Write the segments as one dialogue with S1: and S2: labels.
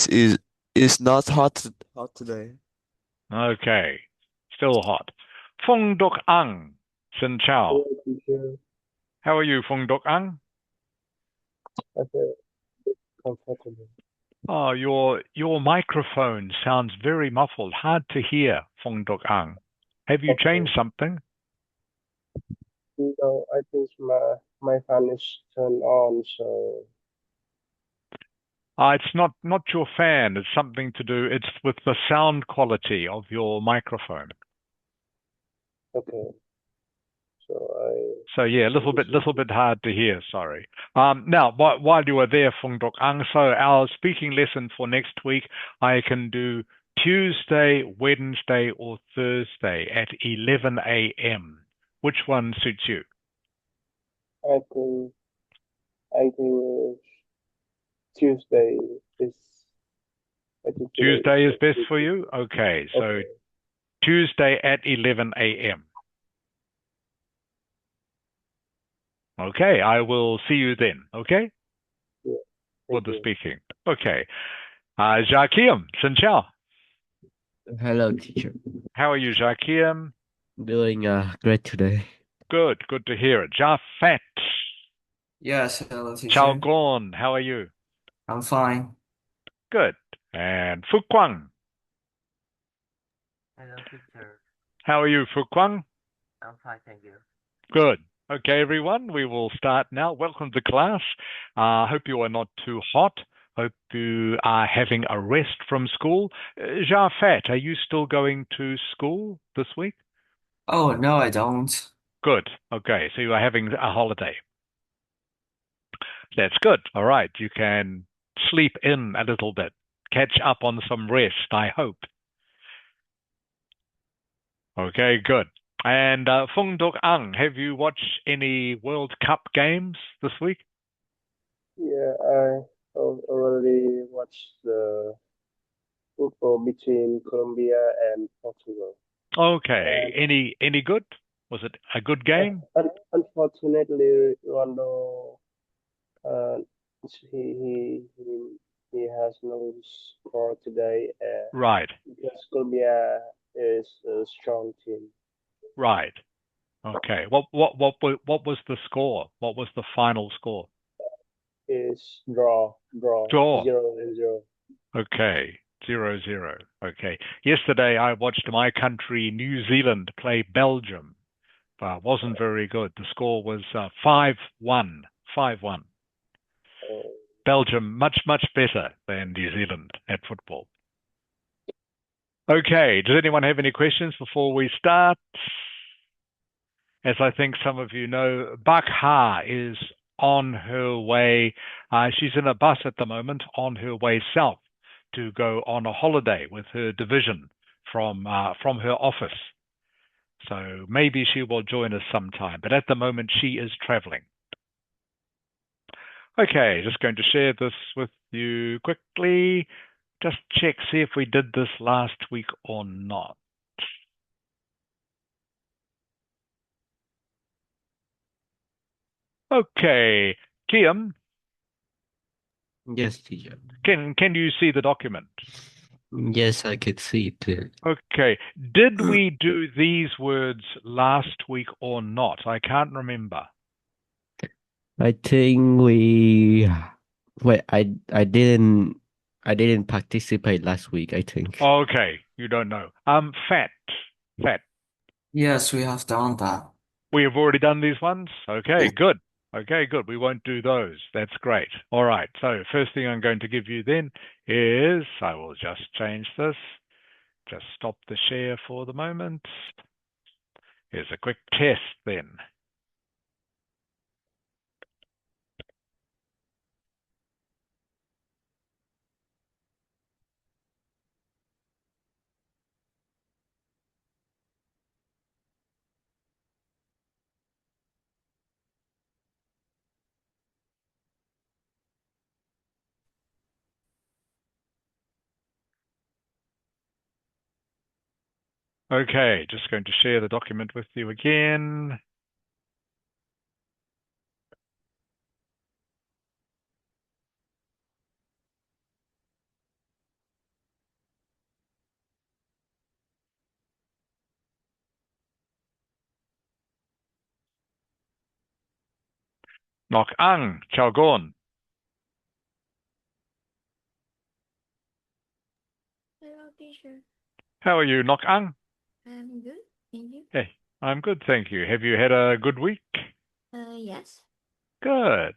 S1: is is not hot today.
S2: Okay, still hot. Fong Dok Ang, Xin Chao.
S1: Hello, teacher.
S2: How are you, Fong Dok Ang?
S1: I feel comfortable.
S2: Oh, your microphone sounds very muffled, hard to hear, Fong Dok Ang. Have you
S1: Okay.
S2: changed something?
S1: No, I think my fan is turned on, so
S2: It's not your fan. It's something to do. It's with the sound quality of your microphone.
S1: okay. So I
S2: So yeah,
S1: listen
S2: little
S1: to
S2: bit hard to hear. Sorry. Now, while you are there, Fung Dok Ang, so our speaking lesson for next week, I can do Tuesday, Wednesday, or Thursday at 11 a.m. Which one suits you?
S1: I think I think Tuesday is I think today is
S2: Tuesday is best
S1: good.
S2: for you. Okay, so
S1: Okay.
S2: Tuesday at 11 a.m. Okay, I will see you then. Okay,
S1: Yeah.
S2: for
S1: Thank
S2: the
S1: you.
S2: speaking. Okay, Jacqueline, Xin Chao.
S3: Hello, teacher.
S2: How are you, Jacqueline?
S3: Doing great today.
S2: Good to hear it. Jafet.
S4: Yes, hello,
S2: Chao
S4: teacher.
S2: Gon, how are you?
S4: I'm fine.
S2: Good. And Fu Kwang,
S5: Hello, teacher.
S2: how are you, Fu Kwang?
S5: I'm fine, thank you.
S2: Good. Okay, everyone, we will start now. Welcome to class. Hope you are not too hot. Hope you are having a rest from school. Jafet, are you still going to school this week?
S4: Oh, no, I don't.
S2: Good. Okay, so you are having a holiday. That's good. All right, you can sleep in a little bit, catch up on some rest, I hope. Okay, good. And Fung Dok Ang, have you watched any World Cup games this week?
S1: Yeah, I already watched the football between Colombia and Portugal.
S2: Okay.
S1: And
S2: Any good? Was it a good game?
S1: unfortunately, Ronaldo, uh, he he he he has no score today
S2: Right,
S1: because Colombia is a strong team.
S2: right. Okay. What was the score? What was the final score?
S1: Is draw
S2: Draw.
S1: 0-0.
S2: Okay. 0-0. Okay. Yesterday I watched my country, New Zealand, play Belgium. Wasn't very good. The score was 5-1. 5-1.
S1: Uh,
S2: Belgium much better than New Zealand at football. Okay, does anyone have any questions before we start? As I think some of you know, Bak Ha is on her way. She's in a bus at the moment on her way south to go on a holiday with her division from her office. So maybe she will join us sometime, but at the moment she is traveling. Okay, just going to share this with you quickly. Just check, see if we did this last week or not. Okay, Kiam,
S3: Yes, teacher.
S2: can you see the document?
S3: Yes, I can see it clearly.
S2: Okay, did we do these words last week or not? I can't remember.
S3: I think we wait. I didn't participate last week. I think.
S2: Okay, you don't know. Fat.
S4: Yes, we have done that.
S2: We have already done these ones. Okay, good. Okay, good. We won't do those. That's great. All right. So first thing I'm going to give you then is I will just change this. Just stop the share for the moment. Here's a quick test then. Okay, just going to share the document with you again. Nok Ang, chào gon.
S6: Hello, teacher.
S2: How are you, Nok Ang?
S6: I'm good. Thank you.
S2: Hey, I'm good, thank you. Have you had a good week?
S6: Yes.
S2: Good.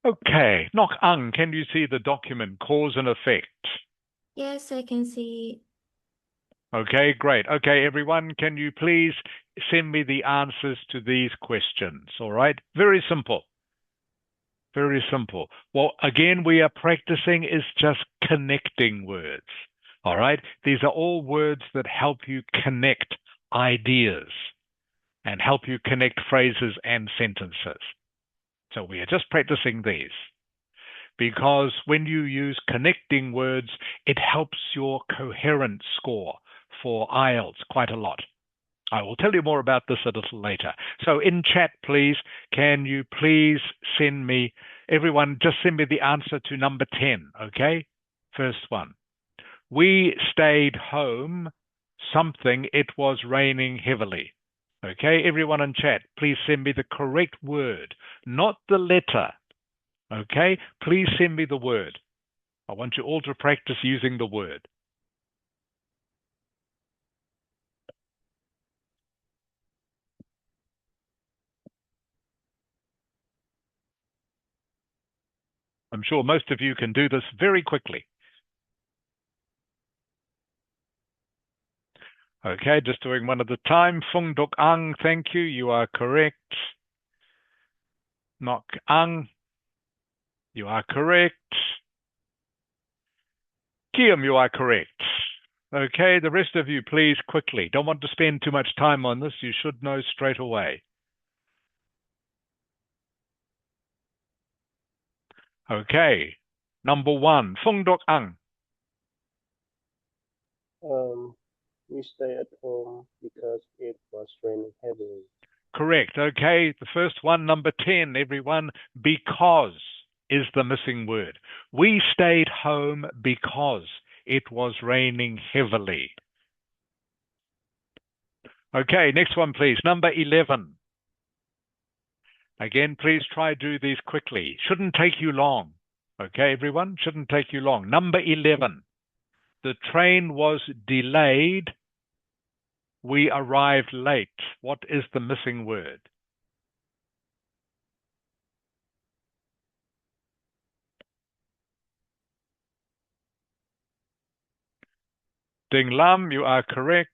S2: Okay, Nok Ang, can you see the document cause and effect?
S6: Yes, I can see.
S2: Okay, great. Okay, everyone, can you please send me the answers to these questions? All right, very simple. Very simple. Well, again, we are practicing is just connecting words. All right, these are all words that help you connect ideas and help you connect phrases and sentences. So we are just practicing these because when you use connecting words, it helps your coherence score for Ielts quite a lot. I will tell you more about this a little later. So in chat, please, can you please send me, everyone, just send me the answer to number 10, okay? First one. We stayed home, something, it was raining heavily. Okay, everyone in chat, please send me the correct word, not the letter. Okay, please send me the word. I want you all to practice using the word. I'm sure most of you can do this very quickly. Okay, just doing one at a time. Phung Duk Ang, thank you. You are correct. Nok Ang, you are correct. Kiam, you are correct. Okay, the rest of you, please, quickly. Don't want to spend too much time on this. You should know straight away. Okay, number one, Phung Duk Ang.
S1: We stay at home because it was raining heavily.
S2: Correct. Okay, the first one, number 10, everyone, because is the missing word. We stayed home because it was raining heavily. Okay, next one, please. Number 11. Again, please try do these quickly. Shouldn't take you long. Okay, everyone? Shouldn't take you long. Number 11. The train was delayed. We arrived late. What is the missing word? Ding Lam, you are correct.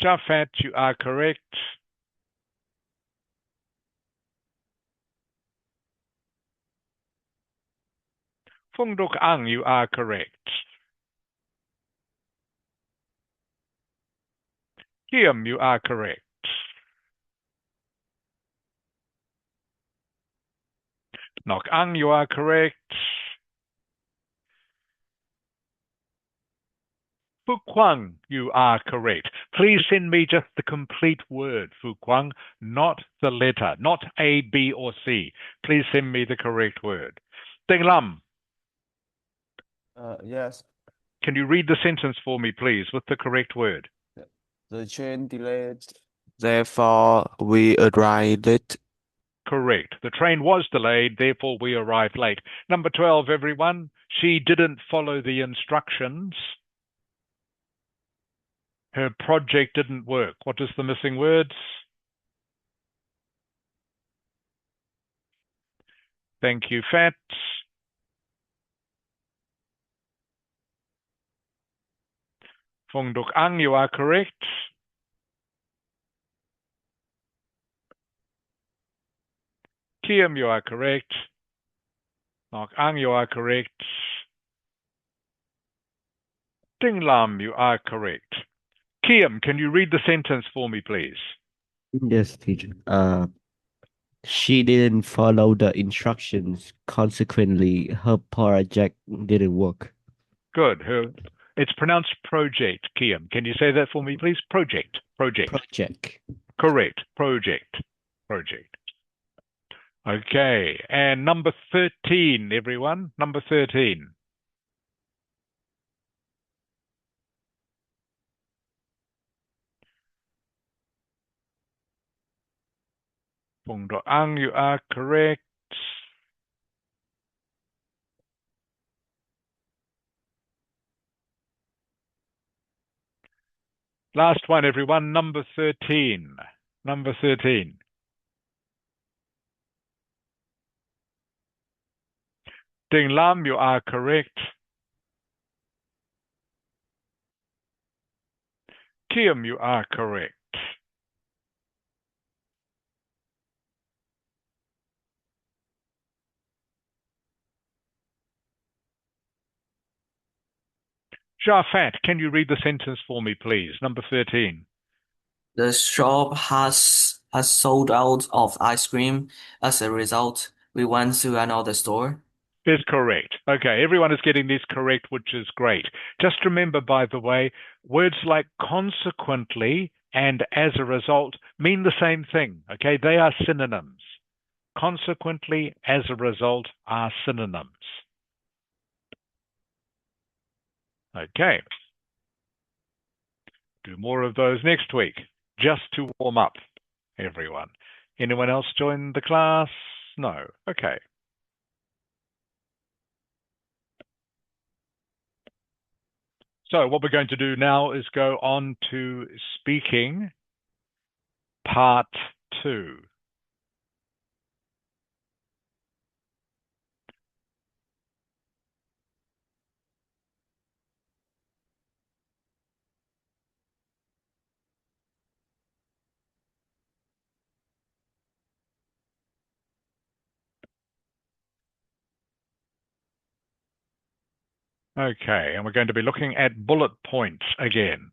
S2: Jafat, you are correct. Phung Duk Ang, you are correct. Kiam, you are correct. Nok Ang, you are correct. Fu Kwang, you are correct. Please send me just the complete word, Fu Kwang, not the letter, not A, B, or C. Please send me the correct word. Ding Lam,
S7: Yes,
S2: can you read the sentence for me, please, with the correct word?
S7: the train delayed. Therefore, we arrived late.
S2: Correct. The train was delayed, therefore we arrived late. Number 12, everyone. She didn't follow the instructions. Her project didn't work. What is the missing words? Thank you, Fats. Phung Duk Ang, you are correct. Kiam, you are correct. Nok Ang, you are correct. Ding Lam, you are correct. Kiam, can you read the sentence for me, please?
S3: Yes, teacher. She didn't follow the instructions. Consequently, her project didn't work.
S2: Good. It's pronounced project, Kiam. Can you say that for me, please? Project.
S3: Project.
S2: Correct. Project. Okay. And number 13, everyone. Number 13. Phùng Độ Ang, you are correct. Last one, everyone, number 13. Number 13. Ding Lam, you are correct. Kim, you are correct. Jafat, can you read the sentence for me, please? Number 13.
S4: The shop has sold out of ice cream. As a result, we went to another store.
S2: Is correct. Okay, everyone is getting this correct, which is great. Just remember, by the way, words like consequently and as a result mean the same thing. Okay, they are synonyms. Consequently, as a result are synonyms. Okay. Do more of those next week, just to warm up, everyone. Anyone else join the class? No. Okay. So what we're going to do now is go on to speaking part 2. Okay, and we're going to be looking at bullet points again.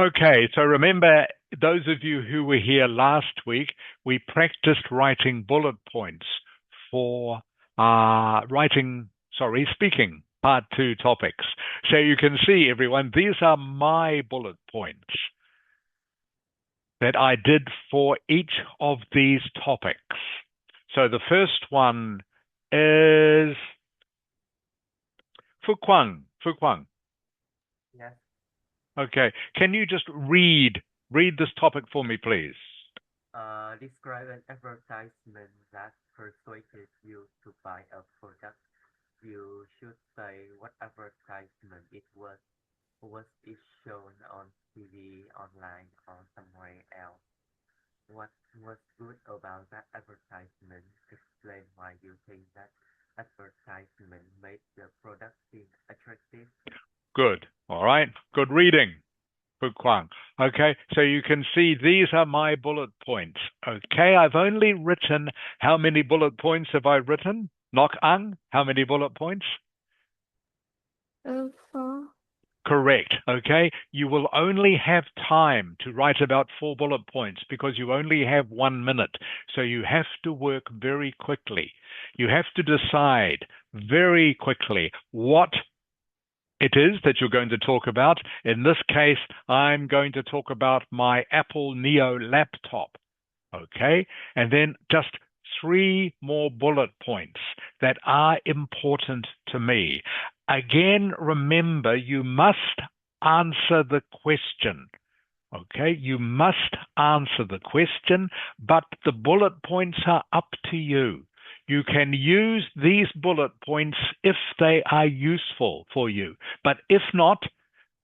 S2: Okay, so remember, those of you who were here last week, we practiced writing bullet points for speaking part 2 topics. So you can see, everyone, these are my bullet points that I did for each of these topics. So the first one is Fuquang. Fuquang.
S5: Yes.
S2: Okay. Can you just read this topic for me, please?
S5: Describe an advertisement that persuaded you to buy a product. You should say what advertisement it was. Was it shown on TV, online, or somewhere else? What was good about that advertisement? Explain why you think that advertisement made the product seem attractive.
S2: Good. All right. Good reading. Fuquang. Okay, so you can see these are my bullet points. Okay, I've only written, how many bullet points have I written? Nok Ang, how many bullet points?
S6: 4.
S2: Correct. Okay, you will only have time to write about 4 bullet points because you only have 1 minute. So you have to work very quickly. You have to decide very quickly what it is that you're going to talk about. In this case, I'm going to talk about my Apple Neo laptop. Okay, and then just 3 more bullet points that are important to me. Again, remember, you must answer the question. Okay, you must answer the question, but the bullet points are up to you. You can use these bullet points if they are useful for you, but if not,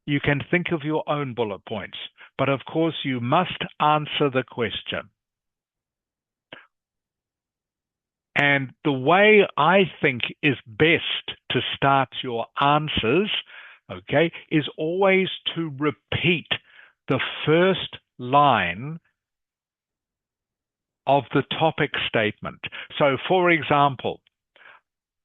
S2: you can think of your own bullet points. But of course, you must answer the question. And the way I think is best to start your answers, okay, is always to repeat the first line of the topic statement. So, for example,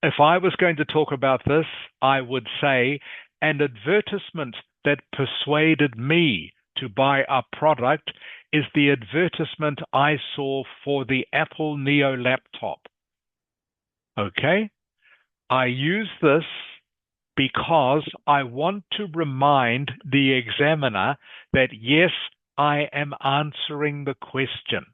S2: if I was going to talk about this, I would say, an advertisement that persuaded me to buy a product is the advertisement I saw for the Apple Neo laptop. Okay? I use this because I want to remind the examiner that, yes, I am answering the question.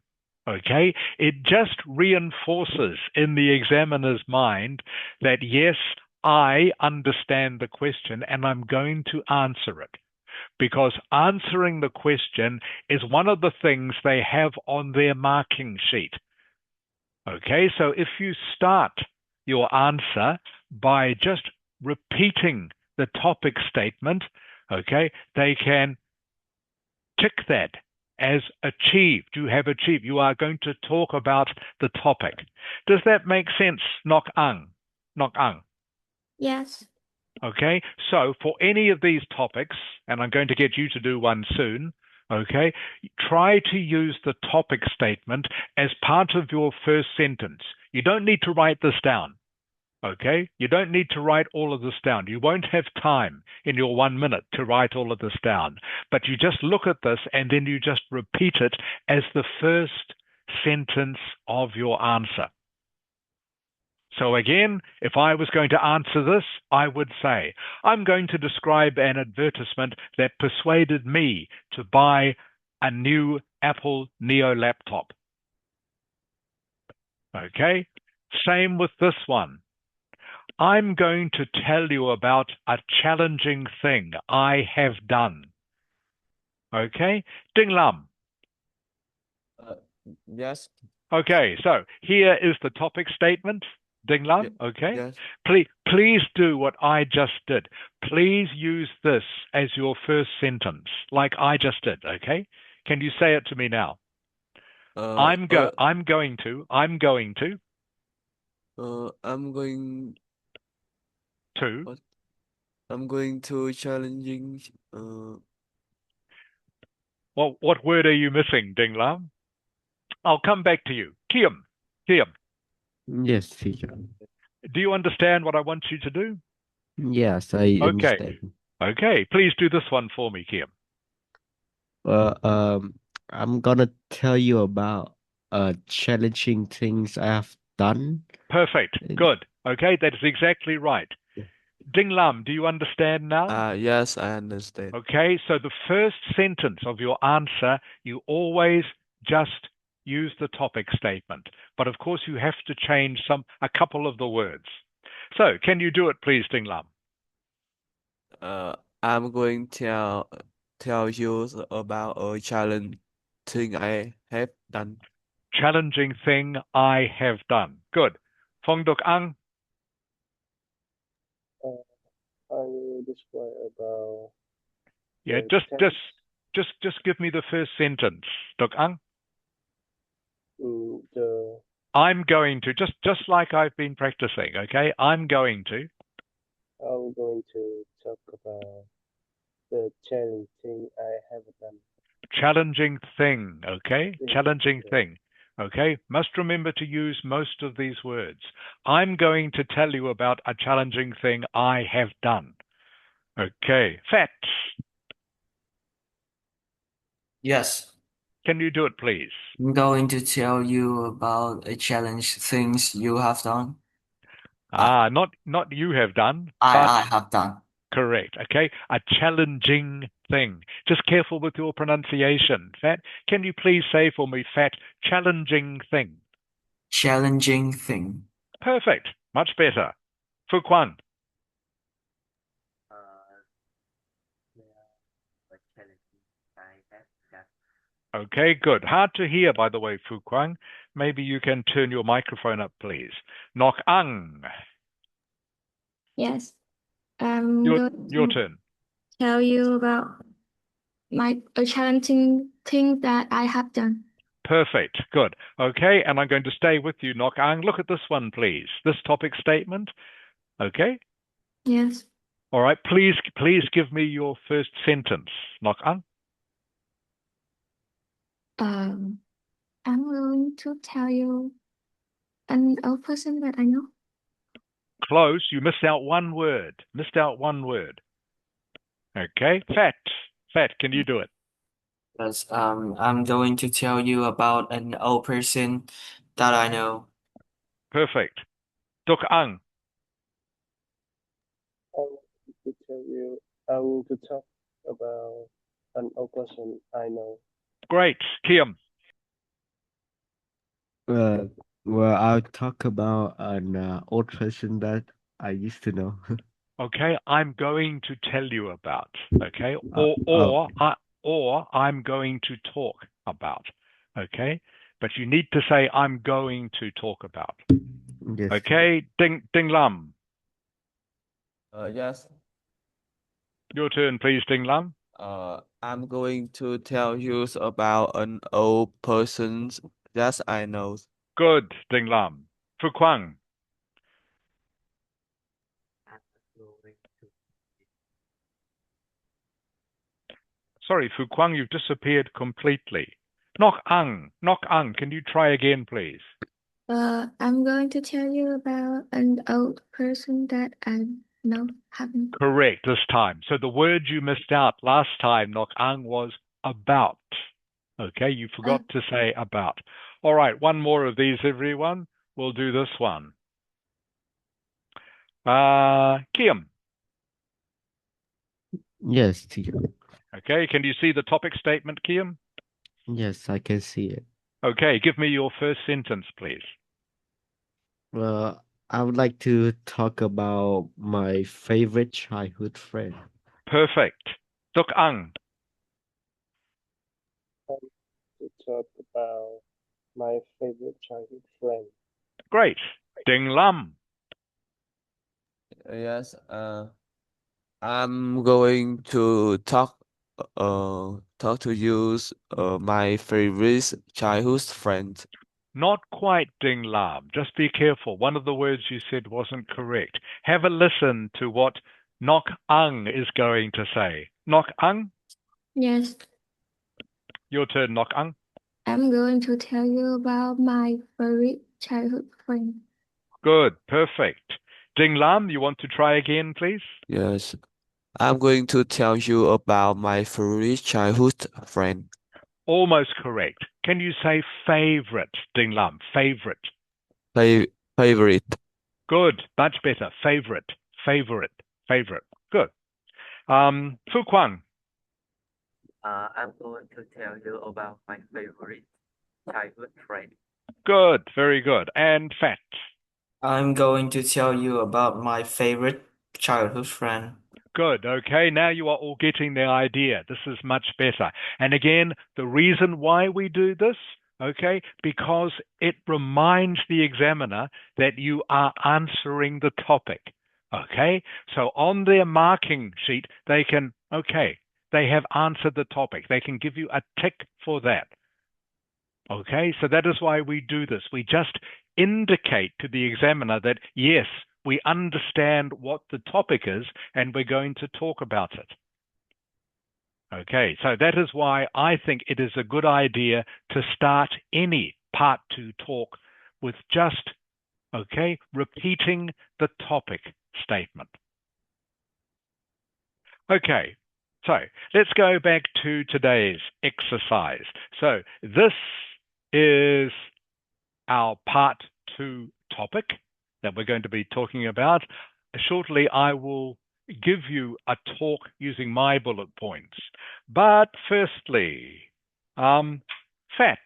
S2: Okay, it just reinforces in the examiner's mind that yes, I understand the question and I'm going to answer it. Because answering the question is one of the things they have on their marking sheet. Okay, so if you start your answer by just repeating the topic statement, okay, they can tick that as achieved. You have achieved. You are going to talk about the topic. Does that make sense? Nok ang. Nok ang.
S6: Yes.
S2: Okay, so for any of these topics, and I'm going to get you to do one soon, okay, try to use the topic statement as part of your first sentence. You don't need to write this down. Okay, you don't need to write all of this down. You won't have time in your 1 minute to write all of this down. But you just look at this and then you just repeat it as the first sentence of your answer. So again, if I was going to answer this, I would say, I'm going to describe an advertisement that persuaded me to buy a new Apple Neo laptop. Okay, same with this one. I'm going to tell you about a challenging thing I have done. Okay, Ding Lam.
S7: Yes.
S2: Okay, so here is the topic statement. Ding Lam, okay?
S7: Yes.
S2: Please do what I just did. Please use this as your first sentence, like I just did, okay? Can you say it to me now? I'm going to.
S7: I'm going
S2: To.
S7: what? I'm going to challenging
S2: What word are you missing, Ding Lam? I'll come back to you. Kiam.
S3: Yes, teacher.
S2: Do you understand what I want you to do?
S3: Yes, I understand.
S2: Okay, please do this one for me, Kiam.
S3: I'm gonna tell you about challenging things I have done.
S2: Perfect. Good. Okay, that is exactly right.
S3: Yeah.
S2: Ding Lam, do you understand now?
S7: yes, I understand.
S2: Okay, so the first sentence of your answer, you always just use the topic statement. But of course, you have to change a couple of the words. So, can you do it, please, Ding Lam?
S7: I'm going to tell you about a challenge thing I have done.
S2: Challenging thing I have done. Good. Phong Duk Ang,
S1: I will describe about
S2: yeah,
S1: the challenge.
S2: just give me the first sentence. Duk Ang.
S1: The
S2: I'm going to, just like I've been practicing, okay? I'm going to.
S1: I'm going to talk about the challenge thing I have done.
S2: Challenging thing, okay?
S1: Yeah,
S2: Challenging
S1: yeah.
S2: thing, okay? Must remember to use most of these words. I'm going to tell you about a challenging thing I have done. Okay, facts.
S4: Yes.
S2: Can you do it, please?
S4: I'm going to tell you about a challenge things you have done.
S2: Not you have done, but
S4: I have done.
S2: correct, okay? A challenging thing. Just careful with your pronunciation. Fat, can you please say for me, Fat, challenging thing?
S4: Challenging thing.
S2: Perfect. Much better. Fu Quan.
S5: Yeah, what challenging I have done.
S2: Okay, good. Hard to hear, by the way, Fu Quan. Maybe you can turn your microphone up, please. Nok Ang.
S6: Yes. I'm
S2: Your
S6: going to
S2: turn.
S6: tell you about a challenging thing that I have done.
S2: Perfect. Good. Okay, and I'm going to stay with you, Nok Ang. Look at this one, please. This topic statement. Okay.
S6: Yes.
S2: All right. Please give me your first sentence, Nok Ang.
S6: I'm going to tell you an old person that I know.
S2: Close. You missed out one word. Okay. Fat. Can you do it?
S4: Yes. I'm going to tell you about an old person that I know.
S2: Perfect. Duk Ang.
S1: I want to talk about an old person I know.
S2: Great. Kiam.
S3: Uh, well, I'll talk about an old person that I used to know.
S2: Okay, I'm going to tell you about. Okay,
S3: Uh, oh,
S2: or I'm going to talk about. Okay, but you need to say I'm going to talk about.
S3: yes.
S2: Okay, Ding Lam,
S7: Yes.
S2: your turn, please, Ding Lam.
S7: I'm going to tell you about an old person that I know.
S2: Good, Ding Lam. Fu Kwang.
S5: I'm going to
S2: Sorry, Fu Kwang, you've disappeared completely. Nok Ang, can you try again, please?
S6: I'm going to tell you about an old person that I know haven't.
S2: Correct this time. So the word you missed out last time, Nok Ang, was about. Okay, you forgot to say about. All right, one more of these, everyone. We'll do this one. Kiam.
S3: Yes, teacher.
S2: Okay, can you see the topic statement, Kiam?
S3: Yes, I can see it.
S2: Okay, give me your first sentence, please.
S3: Well, I would like to talk about my favorite childhood friend.
S2: Perfect. Tuk Ang.
S1: To talk about my favorite childhood friend.
S2: Great. Ding Lam.
S7: Yes. I'm going to talk to you my favorite childhood friend.
S2: Not quite Ding Lam. Just be careful. One of the words you said wasn't correct. Have a listen to what Nok Ang is going to say. Nok Ang,
S6: Yes,
S2: your turn, Nok Ang.
S6: I'm going to tell you about my favorite childhood friend.
S2: Good, perfect. Ding Lam, you want to try again, please?
S7: Yes. I'm going to tell you about my favorite childhood friend.
S2: Almost correct. Can you say favorite, Ding Lam? Favorite.
S7: Favorite.
S2: Good, much better. Favorite, favorite, favorite. Good. Fu Kwang.
S5: I'm going to tell you about my favorite childhood friend.
S2: Good, very good. And Fat.
S4: I'm going to tell you about my favorite childhood friend.
S2: Good. Okay. Now you are all getting the idea. This is much better. And again, the reason why we do this, okay, because it reminds the examiner that you are answering the topic. Okay. So on their marking sheet, they can, okay, they have answered the topic. They can give you a tick for that. Okay. So that is why we do this. We just indicate to the examiner that, yes, we understand what the topic is and we're going to talk about it. Okay, so that is why I think it is a good idea to start any part two talk with just, okay, repeating the topic statement. Okay, so let's go back to today's exercise. So this is our part two topic that we're going to be talking about. Shortly, I will give you a talk using my bullet points. But firstly, Fat,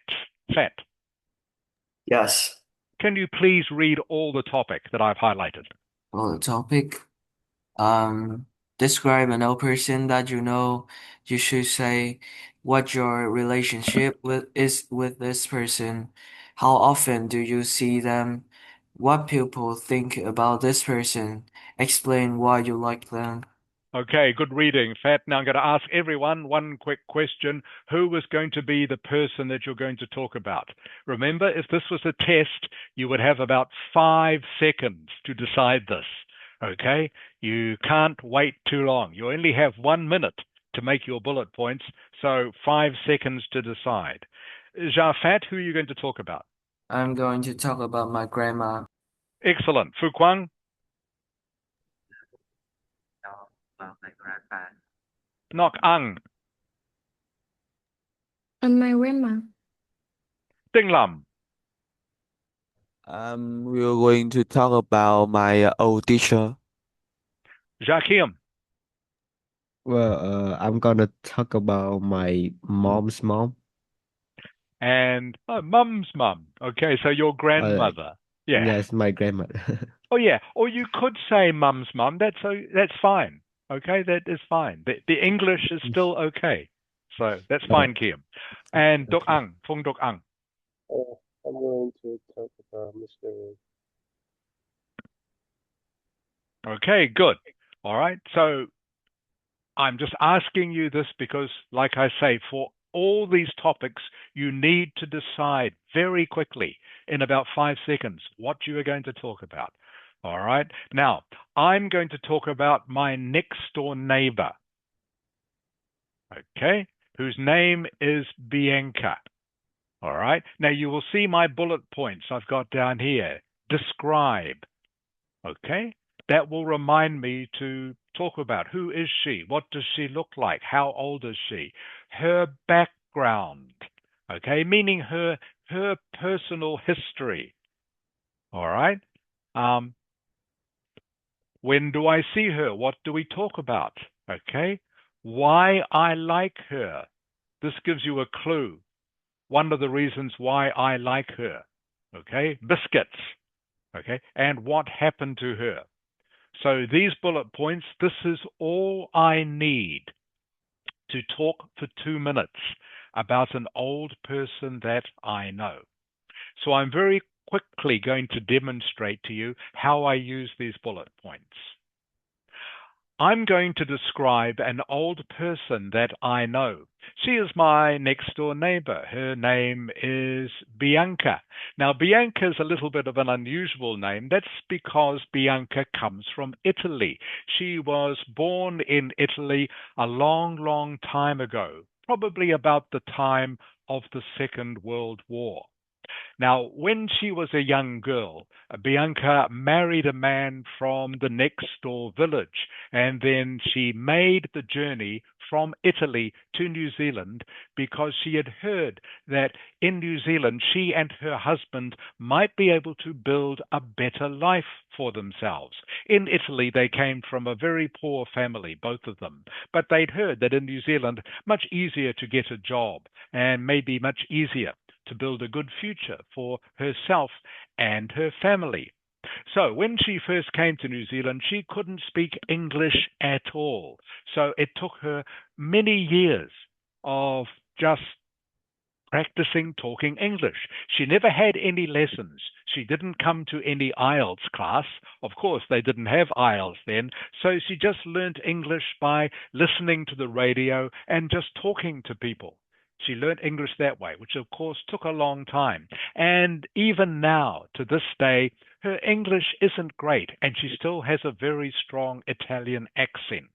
S4: Yes.
S2: can you please read all the topic that I've highlighted?
S4: Well, the topic, describe an old person that you know. You should say what your relationship with this person. How often do you see them? What people think about this person. Explain why you like them.
S2: Okay, good reading, Fat. Now I'm going to ask everyone one quick question. Who is going to be the person that you're going to talk about? Remember, if this was a test, you would have about 5 seconds to decide this. Okay? You can't wait too long. You only have 1 minute to make your bullet points, so 5 seconds to decide. Fat, who are you going to talk about?
S4: I'm going to talk about my grandma.
S2: Excellent. Fu Kwang,
S5: Talk about my grandpa.
S2: Nok Ang,
S6: And my grandma.
S2: Ding Lam,
S7: We're going to talk about my old teacher.
S2: Jakim.
S3: Well, I'm gonna talk about my mom's mom.
S2: And mum's mum. Okay, so your
S3: Uh,
S2: grandmother. Yeah.
S3: yes, my grandmother.
S2: Oh yeah. Or you could say mum's mum. That's fine. Okay, that is fine. The English is still okay. So that's
S3: Oh,
S2: fine, Kim. And Dok
S3: okay.
S2: Ang, Fung Dok Ang.
S1: I'm going to talk about Mr.
S2: Okay, good. All right. So I'm just asking you this because, like I say, for all these topics, you need to decide very quickly in about 5 seconds what you are going to talk about. All right. Now, I'm going to talk about my next door neighbor, okay, whose name is Bianca. All right. Now, you will see my bullet points I've got down here. Describe, okay? That will remind me to talk about who is she? What does she look like? How old is she? Her background, okay? Meaning her personal history. All right. Um, when do I see her? What do we talk about? Okay. Why I like her. This gives you a clue. One of the reasons why I like her. Okay. Biscuits. Okay. And what happened to her. So these bullet points, this is all I need to talk for 2 minutes about an old person that I know. So I'm very quickly going to demonstrate to you how I use these bullet points. I'm going to describe an old person that I know. She is my next door neighbor. Her name is Bianca. Now, Bianca is a little bit of an unusual name. That's because Bianca comes from Italy. She was born in Italy a long, long time ago, probably about the time of the Second World War. Now, when she was a young girl, Bianca married a man from the next door village, and then she made the journey from Italy to New Zealand because she had heard that in New Zealand she and her husband might be able to build a better life for themselves. In Italy, they came from a very poor family, both of them, but they'd heard that in New Zealand, much easier to get a job and maybe much easier to build a good future for herself and her family. So when she first came to New Zealand, she couldn't speak English at all. So it took her many years of just practicing talking English. She never had any lessons. She didn't come to any Ielts class. Of course, they didn't have Ielts then. So she just learned English by listening to the radio and just talking to people. She learned English that way, which of course took a long time. And even now, to this day, her English isn't great, and she still has a very strong Italian accent.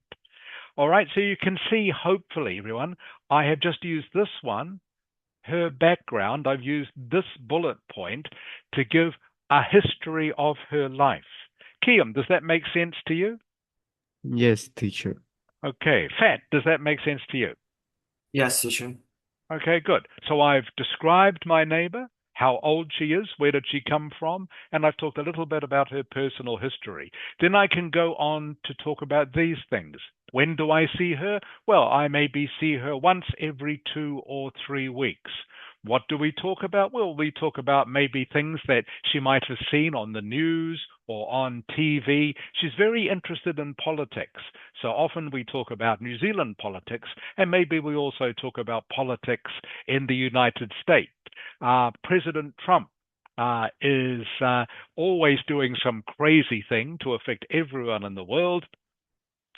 S2: All right, so you can see, hopefully, everyone, I have just used this one, her background. I've used this bullet point to give a history of her life. Kiam, does that make sense to you?
S3: Yes, teacher.
S2: Okay. Fat, does that make sense to you?
S4: Yes, teacher.
S2: Okay, good. So I've described my neighbor, how old she is, where did she come from, and I've talked a little bit about her personal history. Then I can go on to talk about these things. When do I see her? Well, I maybe see her once every 2 or 3 weeks. What do we talk about? Well, we talk about maybe things that she might have seen on the news or on TV. She's very interested in politics. So often we talk about New Zealand politics, and maybe we also talk about politics in the United States. President Trump is always doing some crazy thing to affect everyone in the world.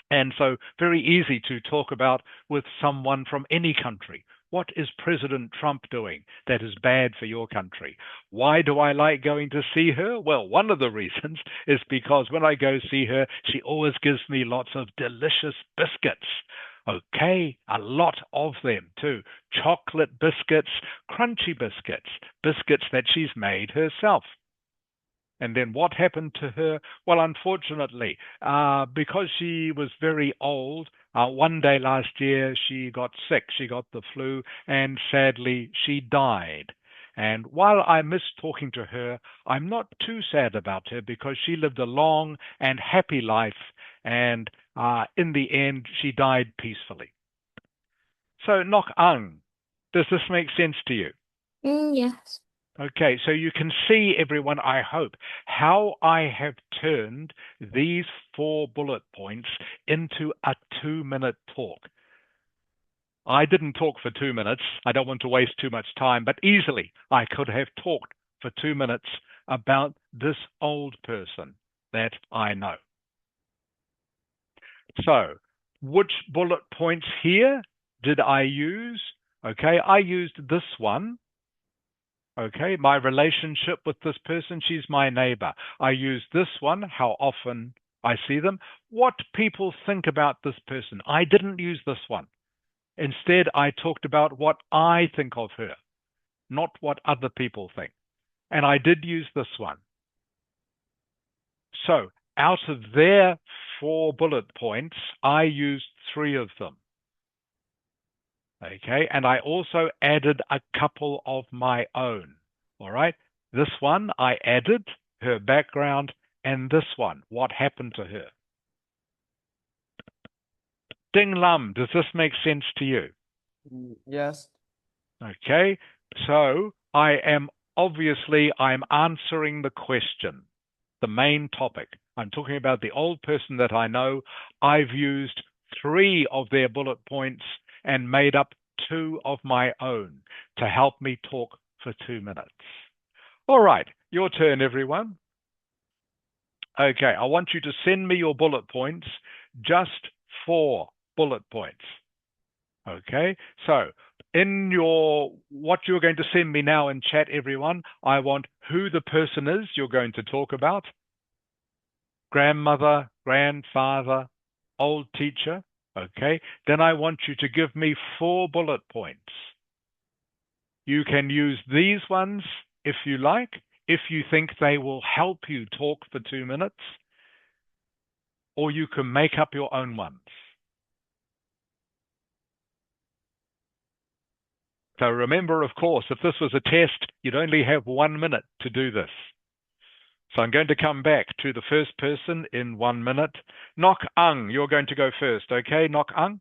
S2: And so, very easy to talk about with someone from any country. What is President Trump doing that is bad for your country? Why do I like going to see her? Well, one of the reasons is because when I go see her, she always gives me lots of delicious biscuits. Okay, a lot of them too. Chocolate biscuits, crunchy biscuits, biscuits that she's made herself. And then what happened to her? Well, unfortunately, because she was very old, one day last year she got sick. She got the flu, and sadly, she died. And while I miss talking to her, I'm not too sad about her because she lived a long and happy life, and in the end, she died peacefully. So, Nok Ang, does this make sense to you?
S6: Yes.
S2: Okay, so you can see, everyone, I hope, how I have turned these 4 bullet points into a 2-minute talk. I didn't talk for 2 minutes. I don't want to waste too much time, but easily I could have talked for 2 minutes about this old person that I know. So, which bullet points here did I use? Okay, I used this one. Okay, my relationship with this person, she's my neighbor. I use this one, how often I see them. What people think about this person. I didn't use this one. Instead, I talked about what I think of her, not what other people think. And I did use this one. So, out of their 4 bullet points, I used 3 of them. Okay, and I also added a couple of my own. All right, this one I added her background, and this one, what happened to her. Ding Lam, does this make sense to you?
S7: Yes.
S2: Okay, so I'm answering the question, the main topic. I'm talking about the old person that I know. I've used 3 of their bullet points and made up 2 of my own to help me talk for 2 minutes. All right, your turn, everyone. Okay, I want you to send me your bullet points, just 4 bullet points. Okay, so what you're going to send me now in chat, everyone, I want who the person is you're going to talk about. Grandmother, grandfather, old teacher. Okay, then I want you to give me 4 bullet points. You can use these ones if you like, if you think they will help you talk for 2 minutes, or you can make up your own ones. So remember, of course, if this was a test, you'd only have 1 minute to do this. So I'm going to come back to the first person in 1 minute. Nok Ang, you're going to go first, okay? Nok Ang?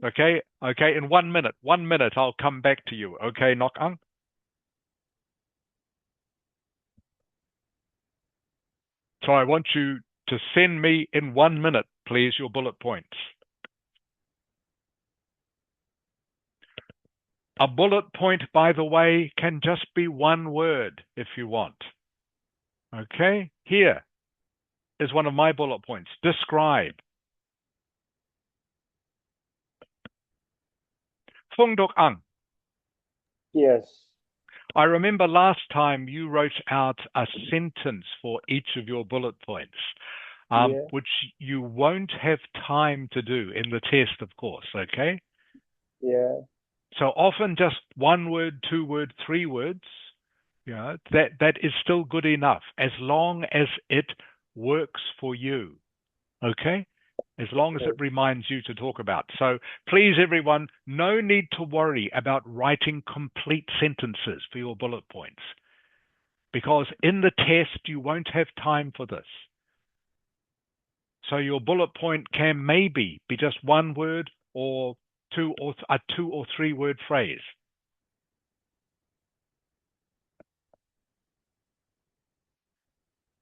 S6: Okay.
S2: Okay, in 1 minute. 1 minute, I'll come back to you. Okay, Nok Ang? So I want you to send me in 1 minute, please, your bullet points. A bullet point, by the way, can just be 1 word if you want. Okay, here is one of my bullet points. Describe. Phung Dok Ang.
S1: Yes.
S2: I remember last time you wrote out a sentence for each of your bullet points,
S1: Yeah.
S2: which you won't have time to do in the test, of course, okay?
S1: Yeah.
S2: So often just 1 word, 2 word, 3 words, that is still good enough as long as it works for you, okay? As long as it reminds you to talk about. So please, everyone, no need to worry about writing complete sentences for your bullet points, because in the test, you won't have time for this. So your bullet point can maybe be just 1 word or a 2 or 3 word phrase.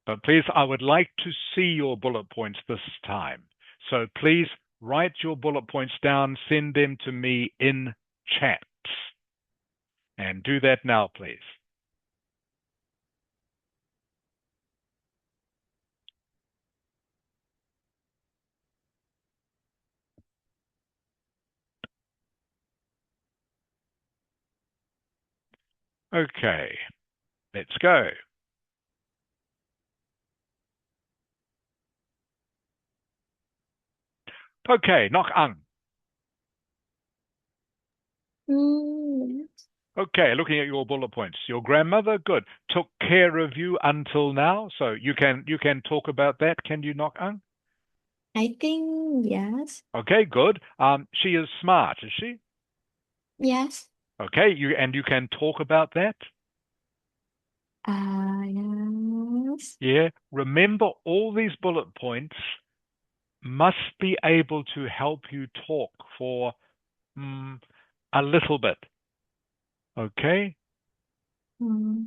S2: But please, I would like to see your bullet points this time. So please write your bullet points down, send them to me in chat. And do that now, please. Okay, let's go. Okay, Nok Ang.
S6: Yes.
S2: Okay, looking at your bullet points. Your grandmother, good, took care of you until now. So you can talk about that, can you, Nok Ang?
S6: I think yes.
S2: Okay, good. She is smart, is she?
S6: Yes.
S2: Okay, you can talk about that.
S6: Yes.
S2: Yeah. Remember, all these bullet points must be able to help you talk for a little bit. Okay?
S6: Mm.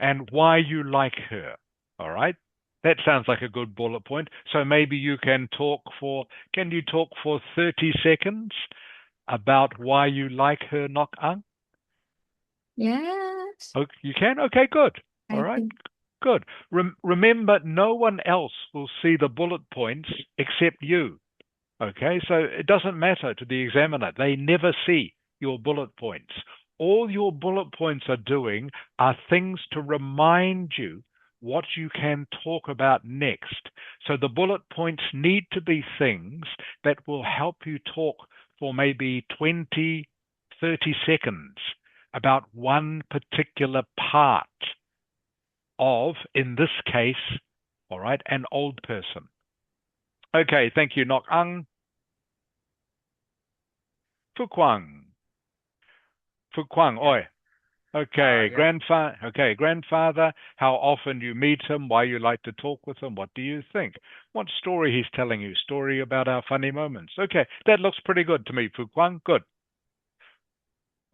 S2: And why you like her. All right? That sounds like a good bullet point. So maybe you can talk for 30 seconds about why you like her, Nok Ang?
S6: Yes,
S2: Oh, you can? Okay, good. All
S6: I
S2: right,
S6: think.
S2: good. Remember, no one else will see the bullet points except you. Okay, so it doesn't matter to the examiner. They never see your bullet points. All your bullet points are doing are things to remind you what you can talk about next. So the bullet points need to be things that will help you talk for maybe 20, 30 seconds about one particular part of, in this case, all right, an old person. Okay, thank you, Nok Ang. Phu Quang. Phu Quang,
S5: Yes.
S2: oi. Okay,
S5: Yes.
S2: grandfather, how often you meet him, why you like to talk with him, what do you think? What story he's telling you, story about our funny moments. Okay, that looks pretty good to me, Phu Quang, good.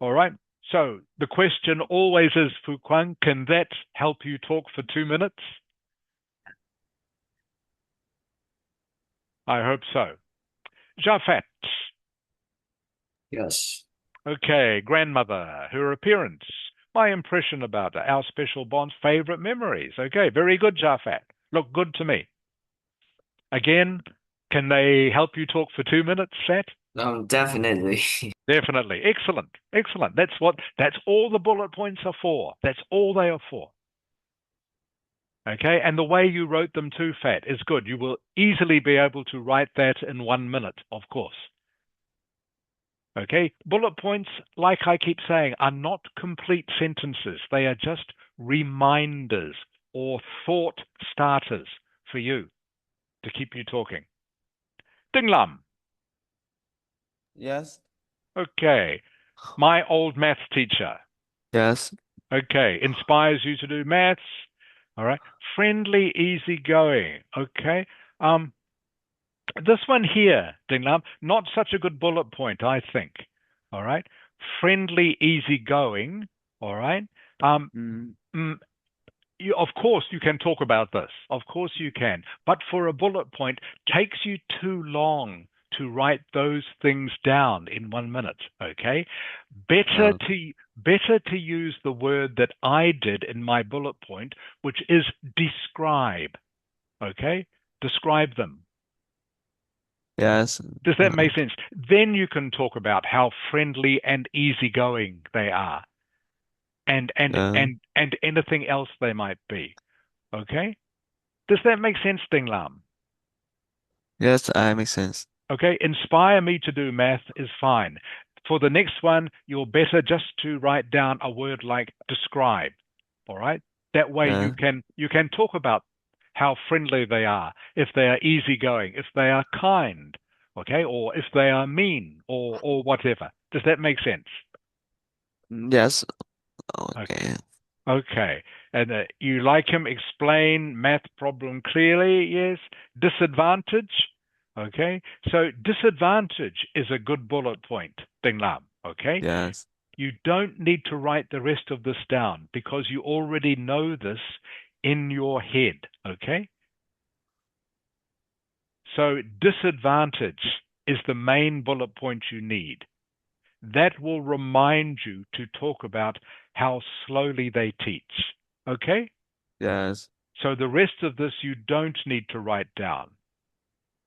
S2: All right, so the question always is, Phu Quang, can that help you talk for 2 minutes? I hope so. Jafet.
S4: Yes.
S2: Okay, grandmother, her appearance, my impression about her, our special bonds, favorite memories. Okay, very good, Jafat. Look good to me. Again, can they help you talk for 2 minutes, Sat?
S4: Definitely.
S2: Definitely. Excellent. Excellent. That's all the bullet points are for. That's all they are for. Okay, and the way you wrote them too, Fat, is good. You will easily be able to write that in 1 minute, of course. Okay, bullet points, like I keep saying, are not complete sentences. They are just reminders or thought starters for you to keep you talking. Ding Lam.
S7: Yes.
S2: Okay, my old maths teacher.
S7: Yes.
S2: Okay, inspires you to do maths. All right, friendly, easygoing. Okay, this one here, Ding Lam, not such a good bullet point, I think. All right, friendly, easygoing. All right.
S7: Mm,
S2: Mm, of course, you can talk about this. Of course, you can. But for a bullet point, takes you too long to write those things down in 1 minute. Okay, better
S7: uh,
S2: to use the word that I did in my bullet point, which is describe. Okay, describe them.
S7: yes.
S2: Does that make sense? Then you can talk about how friendly and easygoing they are, and and
S7: Yeah.
S2: and and anything else they might be. Okay? Does that make sense, Ding Lam?
S7: Yes, I make sense.
S2: Okay, inspire me to do math is fine. For the next one, you're better just to write down a word like describe. All right? That way
S7: Yeah.
S2: you can talk about how friendly they are, if they are easygoing, if they are kind, okay, or if they are mean or whatever. Does that make sense?
S7: Yes.
S2: Okay.
S7: Okay.
S2: Okay. And you like him explain math problem clearly, yes. Disadvantage. Okay. So disadvantage is a good bullet point, Ding Lam. Okay.
S7: Yes.
S2: You don't need to write the rest of this down because you already know this in your head. Okay. So disadvantage is the main bullet point you need. That will remind you to talk about how slowly they teach. Okay?
S7: Yes.
S2: So the rest of this you don't need to write down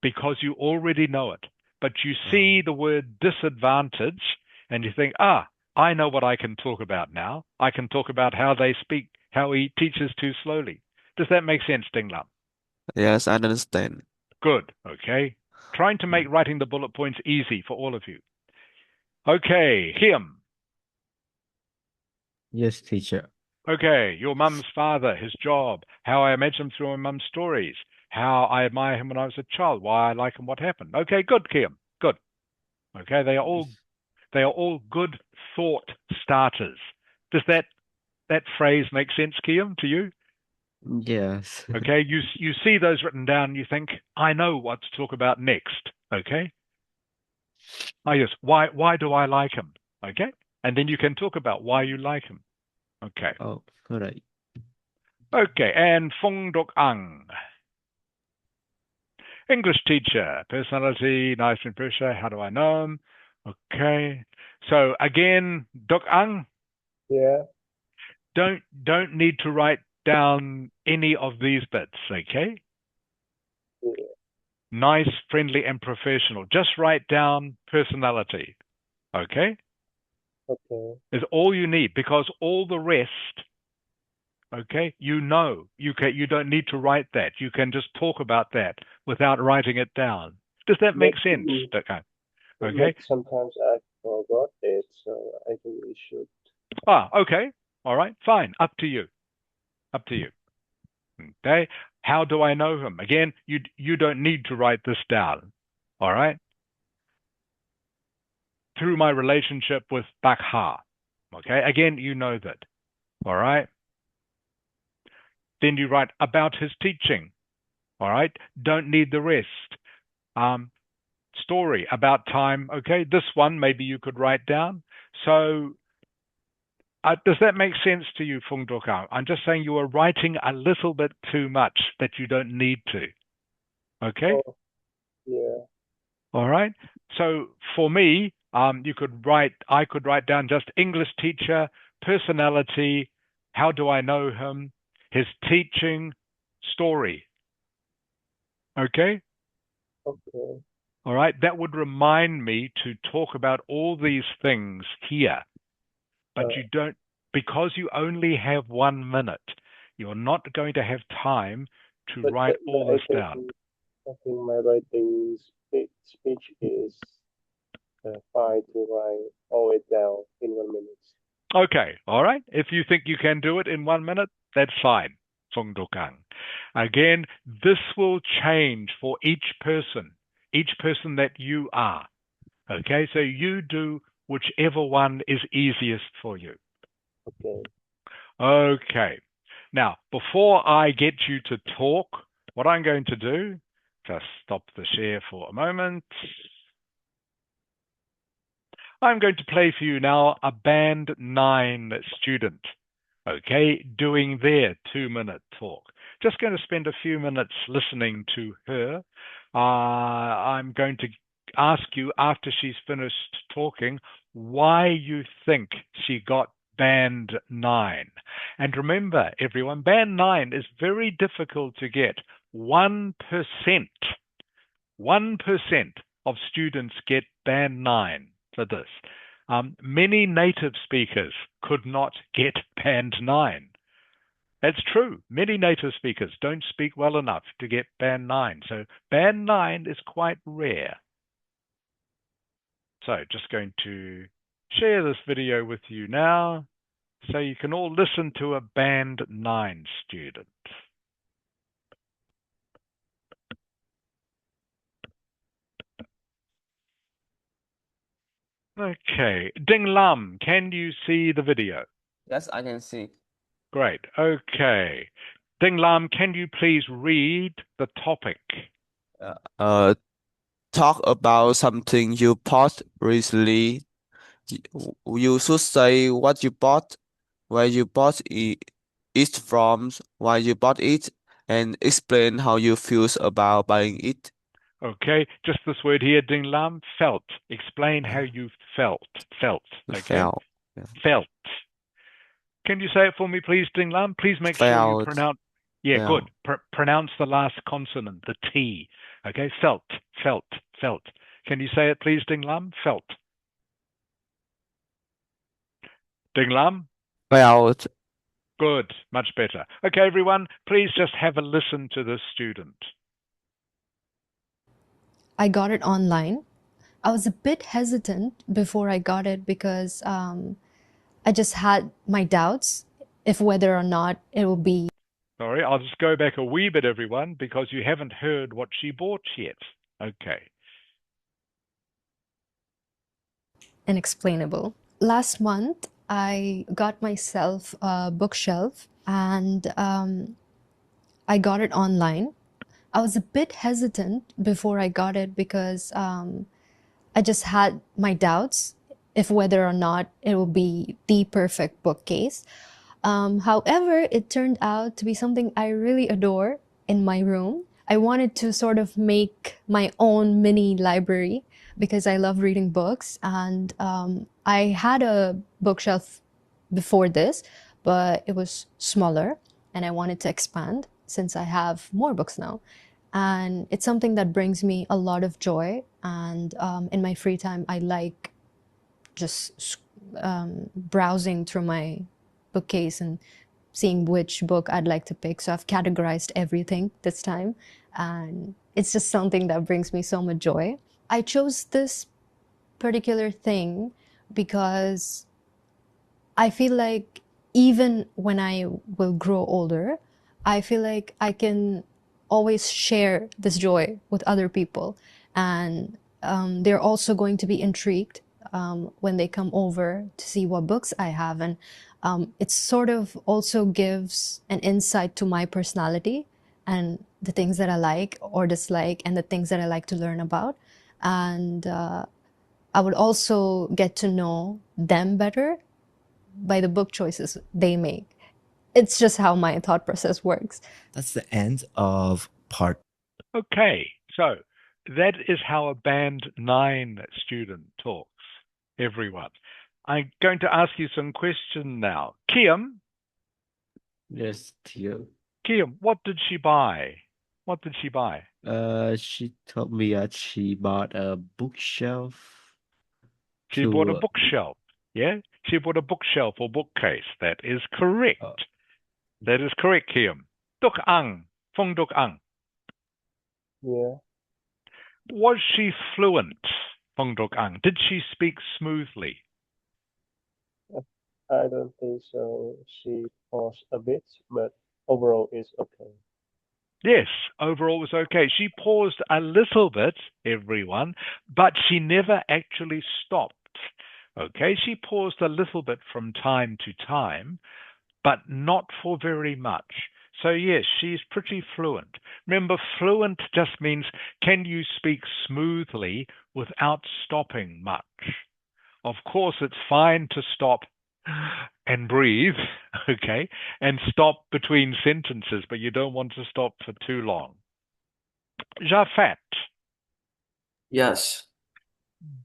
S2: because you already know it. But you see the word disadvantage and you think, I know what I can talk about now. I can talk about how they speak, how he teaches too slowly. Does that make sense, Ding Lam?
S7: Yes, I understand.
S2: Good. Okay. Trying to make writing the bullet points easy for all of you. Okay, him.
S3: Yes, teacher.
S2: Okay, your mum's father, his job, how I imagine him through my mum's stories, how I admire him when I was a child, why I like him, what happened. Okay, good, Kiam. Good. Okay, they are all good thought starters. Does that phrase make sense, Kiam, to you?
S3: Yes.
S2: Okay, you see those written down, you think, I know what to talk about next. Okay? Oh yes, why do I like him? Okay? And then you can talk about why you like him. Okay.
S3: Oh, all right.
S2: Okay, and Phong Dok Ang. English teacher, personality, nice and pressure, how do I know him? Okay. So again, Dok Ang,
S1: Yeah.
S2: don't need to write down any of these bits, okay?
S1: Yeah.
S2: Nice, friendly, and professional. Just write down personality, okay?
S1: Okay.
S2: Is all you need, because all the rest, okay, you know. You don't need to write that. You can just talk about that without writing it down. Does that make
S1: But
S2: sense, Dok Ang?
S1: but
S2: Okay.
S1: sometimes I forgot it, so I think we should.
S2: Okay. All right. Fine. Up to you. Up to you. Okay. How do I know him? Again, you don't need to write this down. All right. Through my relationship with Bak Ha. Okay. Again, you know that. All right. Then you write about his teaching. All right. Don't need the rest. Story about time. Okay. This one maybe you could write down. So does that make sense to you, Fung Dokang? I'm just saying you are writing a little bit too much that you don't need to. Okay?
S1: Oh, yeah.
S2: All right. So for me, I could write down just English teacher, personality, how do I know him, his teaching, story. Okay?
S1: Okay.
S2: All right. That would remind me to talk about all these things here. But you don't, because you only have 1 minute, you're not going to have time to write all
S1: But
S2: this down.
S1: I think my writing speech is fine to write all it down in 1 minute.
S2: Okay, all right. If you think you can do it in 1 minute, that's fine, Song Dokang. Again, this will change for each person that you are. Okay, so you do whichever one is easiest for you.
S1: Okay.
S2: Okay. Now, before I get you to talk, what I'm going to do, just stop the share for a moment. I'm going to play for you now a Band 9 student, okay, doing their 2-minute talk. Just going to spend a few minutes listening to her. I'm going to ask you after she's finished talking why you think she got Band 9. And remember, everyone, Band 9 is very difficult to get. 1% of students get Band 9 for this. Many native speakers could not get Band 9. That's true. Many native speakers don't speak well enough to get Band 9. So Band 9 is quite rare. So just going to share this video with you now so you can all listen to a Band 9 student. Okay. Ding Lam, can you see the video?
S7: Yes, I can see.
S2: Great. Okay. Ding Lam, can you please read the topic?
S7: Talk about something you bought recently. You should say what you bought, where you bought it from, why you bought it, and explain how you feel about buying it.
S2: Okay, just this word here, Ding Lam, felt. Explain how you felt. Felt. Okay.
S7: Felt. Yeah.
S2: Felt. Can you say it for me, please, Ding Lam? Please make sure you
S7: Felt.
S2: pronounce. Yeah,
S7: Felt.
S2: good. Pronounce the last consonant, the T. Okay, felt, felt, felt. Can you say it, please, Ding Lam? Felt. Ding Lam?
S7: Felt.
S2: Good, much better. Okay, everyone, please just have a listen to this student.
S8: I got it online. I was a bit hesitant before I got it because I just had my doubts if whether or not it will be.
S2: Sorry, I'll just go back a wee bit, everyone, because you haven't heard what she bought yet. Okay.
S8: Inexplainable. Last month, I got myself a bookshelf and I got it online. I was a bit hesitant before I got it because I just had my doubts if whether or not it will be the perfect bookcase. However, it turned out to be something I really adore in my room. I wanted to sort of make my own mini library because I love reading books, and I had a bookshelf before this, but it was smaller, and I wanted to expand since I have more books now. And it's something that brings me a lot of joy. And in my free time, I like just browsing through my bookcase and seeing which book I'd like to pick. So I've categorized everything this time, and it's just something that brings me so much joy. I chose this particular thing because I feel like even when I will grow older, I feel like I can always share this joy with other people. And they're also going to be intrigued when they come over to see what books I have. And it sort of also gives an insight to my personality and the things that I like or dislike and the things that I like to learn about. And I would also get to know them better by the book choices they make. It's just how my thought process works.
S9: That's the end of part.
S2: Okay, so that is how a Band 9 student talks, everyone. I'm going to ask you some questions now. Kiam,
S3: Yes, Theo.
S2: what did she buy? What did she buy?
S3: She told me that she bought a bookshelf
S2: She bought a
S3: to
S2: bookshelf. Yeah? She bought a bookshelf or bookcase. That is correct. That is correct, Kiam. Duk Ang. Fong Duk Ang.
S1: Yeah,
S2: Was she fluent, Fong Duk Ang? Did she speak smoothly?
S1: I don't think so. She paused a bit, but overall it's okay.
S2: Yes, overall was okay. She paused a little bit, everyone, but she never actually stopped. Okay, she paused a little bit from time to time, but not for very much. So yes, she's pretty fluent. Remember, fluent just means can you speak smoothly without stopping much? Of course, it's fine to stop and breathe, okay, and stop between sentences, but you don't want to stop for too long. Jafet,
S4: Yes.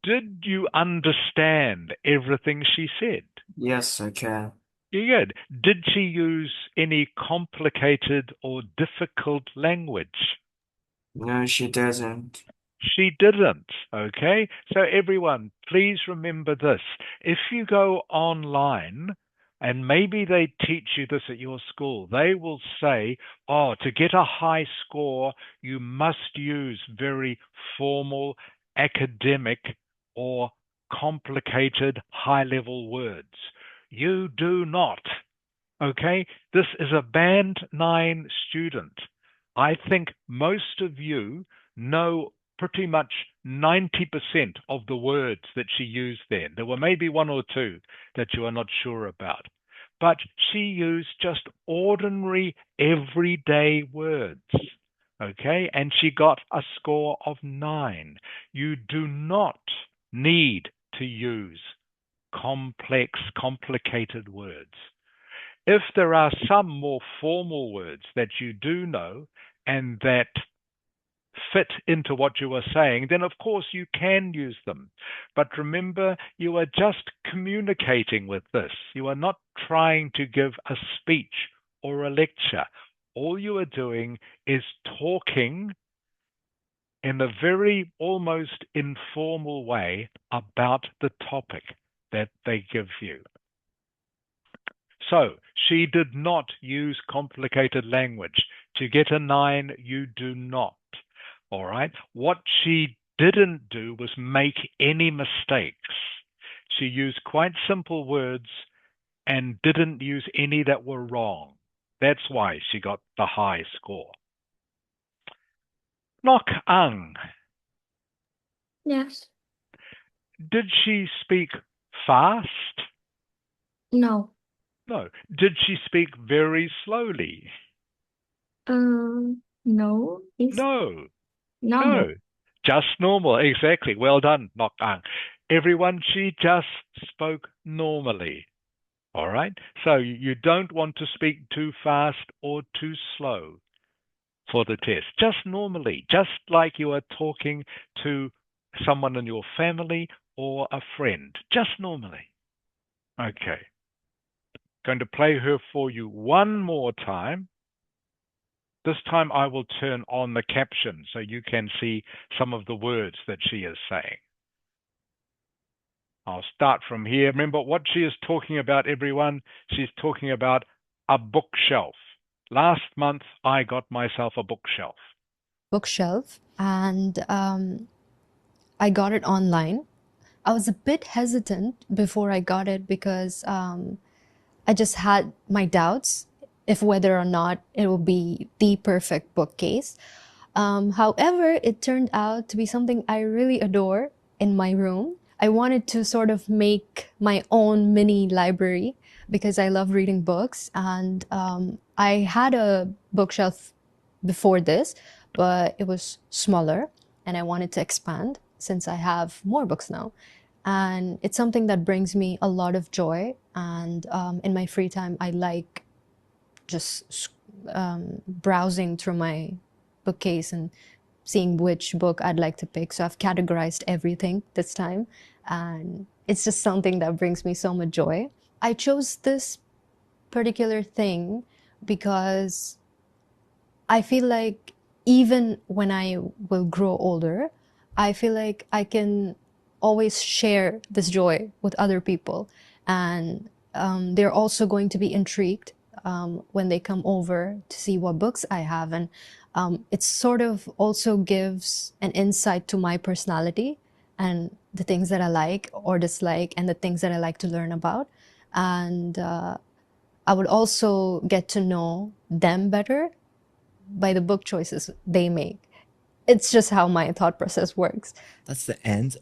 S2: did you understand everything she said?
S4: Yes, I can.
S2: Good. Did she use any complicated or difficult language?
S4: No, she doesn't.
S2: She didn't. Okay. So everyone, please remember this. If you go online, and maybe they teach you this at your school, they will say, oh, to get a high score, you must use very formal, academic, or complicated high level words. You do not. Okay, this is a Band 9 student. I think most of you know pretty much 90% of the words that she used then. There were maybe one or two that you are not sure about. But she used just ordinary, everyday words. Okay, and she got a score of 9. You do not need to use complex, complicated words. If there are some more formal words that you do know and that fit into what you are saying, then of course you can use them. But remember, you are just communicating with this. You are not trying to give a speech or a lecture. All you are doing is talking in a very almost informal way about the topic that they give you. So she did not use complicated language. To get a 9, you do not. All right. What she didn't do was make any mistakes. She used quite simple words and didn't use any that were wrong. That's why she got the high score. Nok Ang,
S6: Yes.
S2: did she speak fast?
S6: No.
S2: No. Did she speak very slowly?
S6: No. It's
S2: No.
S6: normal.
S2: No, just normal. Exactly. Well done, Nok Ang. Everyone, she just spoke normally. All right? So you don't want to speak too fast or too slow for the test. Just normally, just like you are talking to someone in your family or a friend. Just normally. Okay. Going to play her for you one more time. This time I will turn on the caption so you can see some of the words that she is saying. I'll start from here. Remember what she is talking about, everyone. She's talking about a bookshelf. Last month, I got myself a bookshelf.
S8: Bookshelf, and I got it online. I was a bit hesitant before I got it because I just had my doubts if whether or not it will be the perfect bookcase. However, it turned out to be something I really adore in my room. I wanted to sort of make my own mini library because I love reading books, and I had a bookshelf before this, but it was smaller, and I wanted to expand since I have more books now. And it's something that brings me a lot of joy. And in my free time, I like just browsing through my bookcase and seeing which book I'd like to pick. So I've categorized everything this time, and it's just something that brings me so much joy. I chose this particular thing because I feel like even when I will grow older, I feel like I can always share this joy with other people. And they're also going to be intrigued when they come over to see what books I have. And it sort of also gives an insight to my personality and the things that I like or dislike and the things that I like to learn about. And I would also get to know them better by the book choices they make. It's just how my thought process works.
S9: That's the end.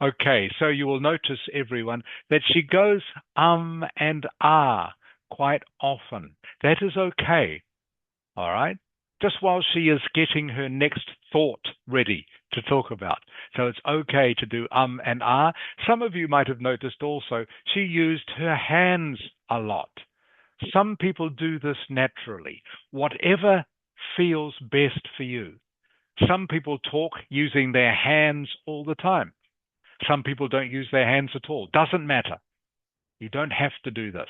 S2: Okay, so you will notice, everyone, that she goes and quite often. That is okay, all right? Just while she is getting her next thought ready to talk about. So it's okay to do and Some of you might have noticed also she used her hands a lot. Some people do this naturally, whatever feels best for you. Some people talk using their hands all the time. Some people don't use their hands at all. Doesn't matter. You don't have to do this.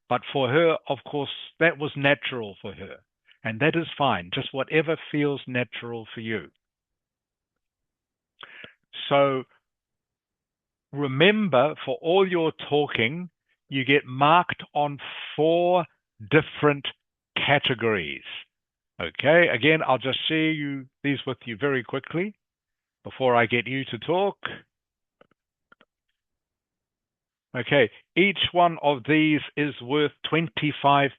S2: But for her, of course, that was natural for her. And that is fine. Just whatever feels natural for you. So remember, for all your talking, you get marked on 4 different categories. Okay, again, I'll just share these with you very quickly before I get you to talk. Okay, each one of these is worth 25%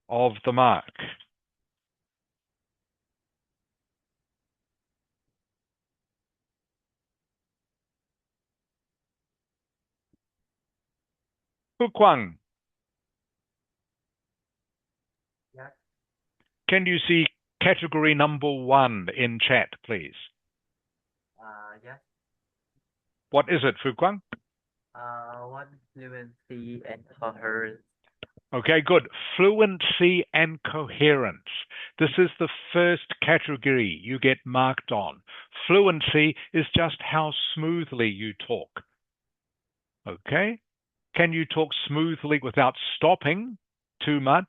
S2: of the mark. Hu Kwang,
S5: Yes.
S2: can you see category number 1 in chat, please?
S5: Yes.
S2: What is it, Fu Kwang?
S5: One fluency and coherence.
S2: Okay, good. Fluency and coherence. This is the first category you get marked on. Fluency is just how smoothly you talk. Okay? Can you talk smoothly without stopping too much?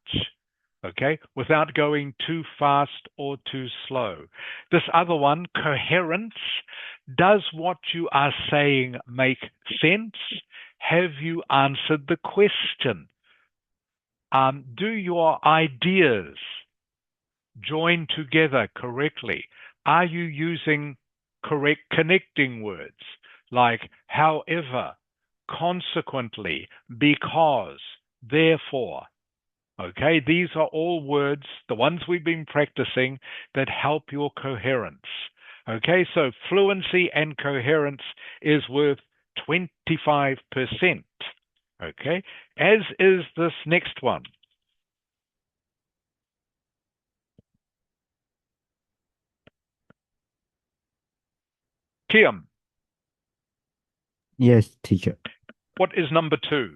S2: Okay? Without going too fast or too slow. This other one, coherence, does what you are saying make sense? Have you answered the question? Do your ideas join together correctly? Are you using correct connecting words like however, consequently, because, therefore? Okay, these are all words, the ones we've been practicing, that help your coherence. Okay, so fluency and coherence is worth 25%. Okay, as is this next one. Kim,
S3: Yes, teacher.
S2: What is number 2?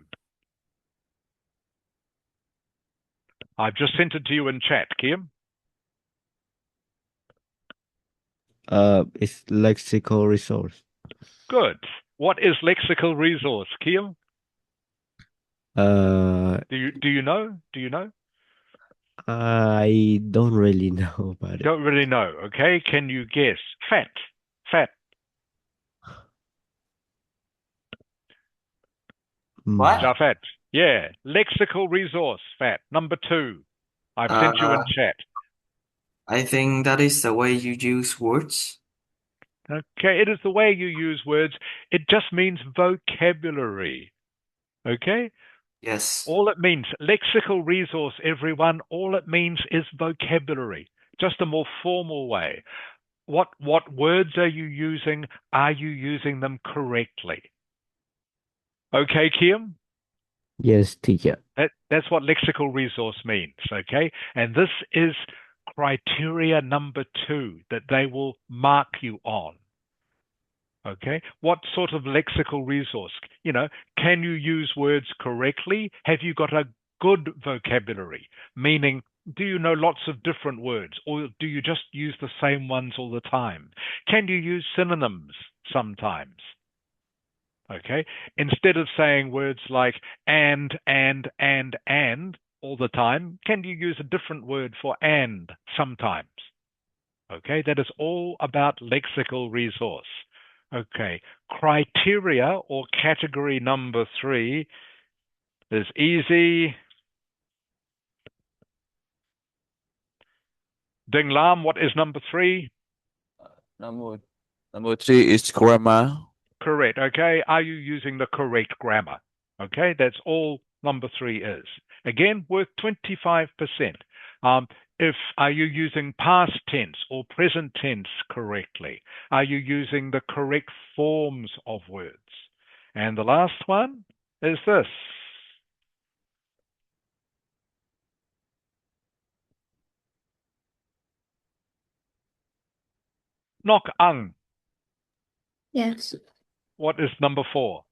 S2: I've just sent it to you in chat, Kim.
S3: It's lexical resource.
S2: Good. What is lexical resource, Kim? Do you know? Do you know?
S3: I don't really know about it.
S2: Don't really know. Okay. Can you guess? Fat. Fat.
S4: What?
S2: Fat. Yeah. Lexical resource. Fat. Number 2. I've sent you in chat.
S4: I think that is the way you use words.
S2: Okay. It is the way you use words. It just means vocabulary. Okay.
S4: Yes.
S2: All it means, lexical resource, everyone, all it means is vocabulary. Just a more formal way. What words are you using? Are you using them correctly? Okay, Kim?
S3: Yes, teacher.
S2: That's what lexical resource means, okay? And this is criteria number 2 that they will mark you on. Okay? What sort of lexical resource? Can you use words correctly? Have you got a good vocabulary? Meaning, do you know lots of different words, or do you just use the same ones all the time? Can you use synonyms sometimes? Okay? Instead of saying words like and all the time, can you use a different word for and sometimes? Okay? That is all about lexical resource. Okay, criteria or category number 3 is easy. Ding Lam, what is number 3?
S7: Number 3 is grammar.
S2: Correct. Okay, are you using the correct grammar? Okay, that's all number 3 is. Again, worth 25%. Are you using past tense or present tense correctly? Are you using the correct forms of words? And the last one is this. Nok ang.
S6: Yes.
S2: What is number 4?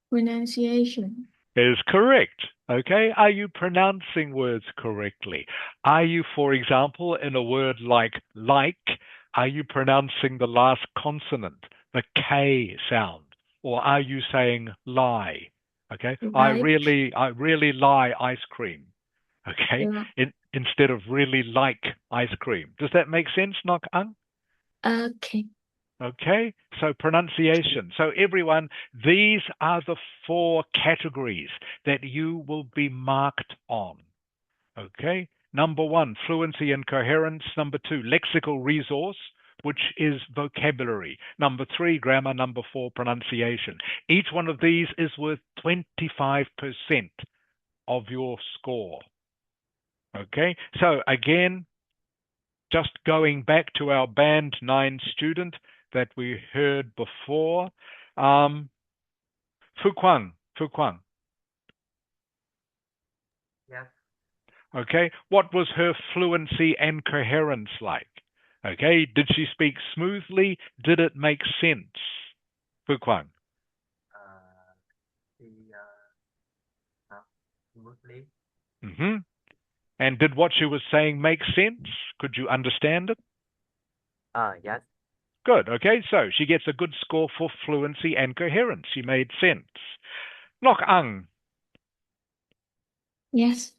S6: Pronunciation.
S2: Is correct. Okay, are you pronouncing words correctly? Are you, for example, in a word like, are you pronouncing the last consonant, the K sound? Or are you saying lie? Okay, I really lie ice cream. Okay,
S6: Yeah.
S2: instead of really like ice cream. Does that make sense, Nok Ang?
S6: Okay.
S2: Okay, so pronunciation. So everyone, these are the 4 categories that you will be marked on. Okay, number 1, fluency and coherence. Number 2, lexical resource, which is vocabulary. Number 3, grammar. Number 4, pronunciation. Each one of these is worth 25% of your score. Okay, so again, just going back to our Band 9 student that we heard before, Fuquan.
S5: Yes.
S2: Okay, what was her fluency and coherence like? Okay, did she speak smoothly? Did it make sense? Fuquan.
S5: She smoothly.
S2: Mm-hmm. And did what she was saying make sense? Could you understand it?
S5: Yes.
S2: Good. Okay, so she gets a good score for fluency and coherence. She made sense. Nok Ang.
S6: Yes.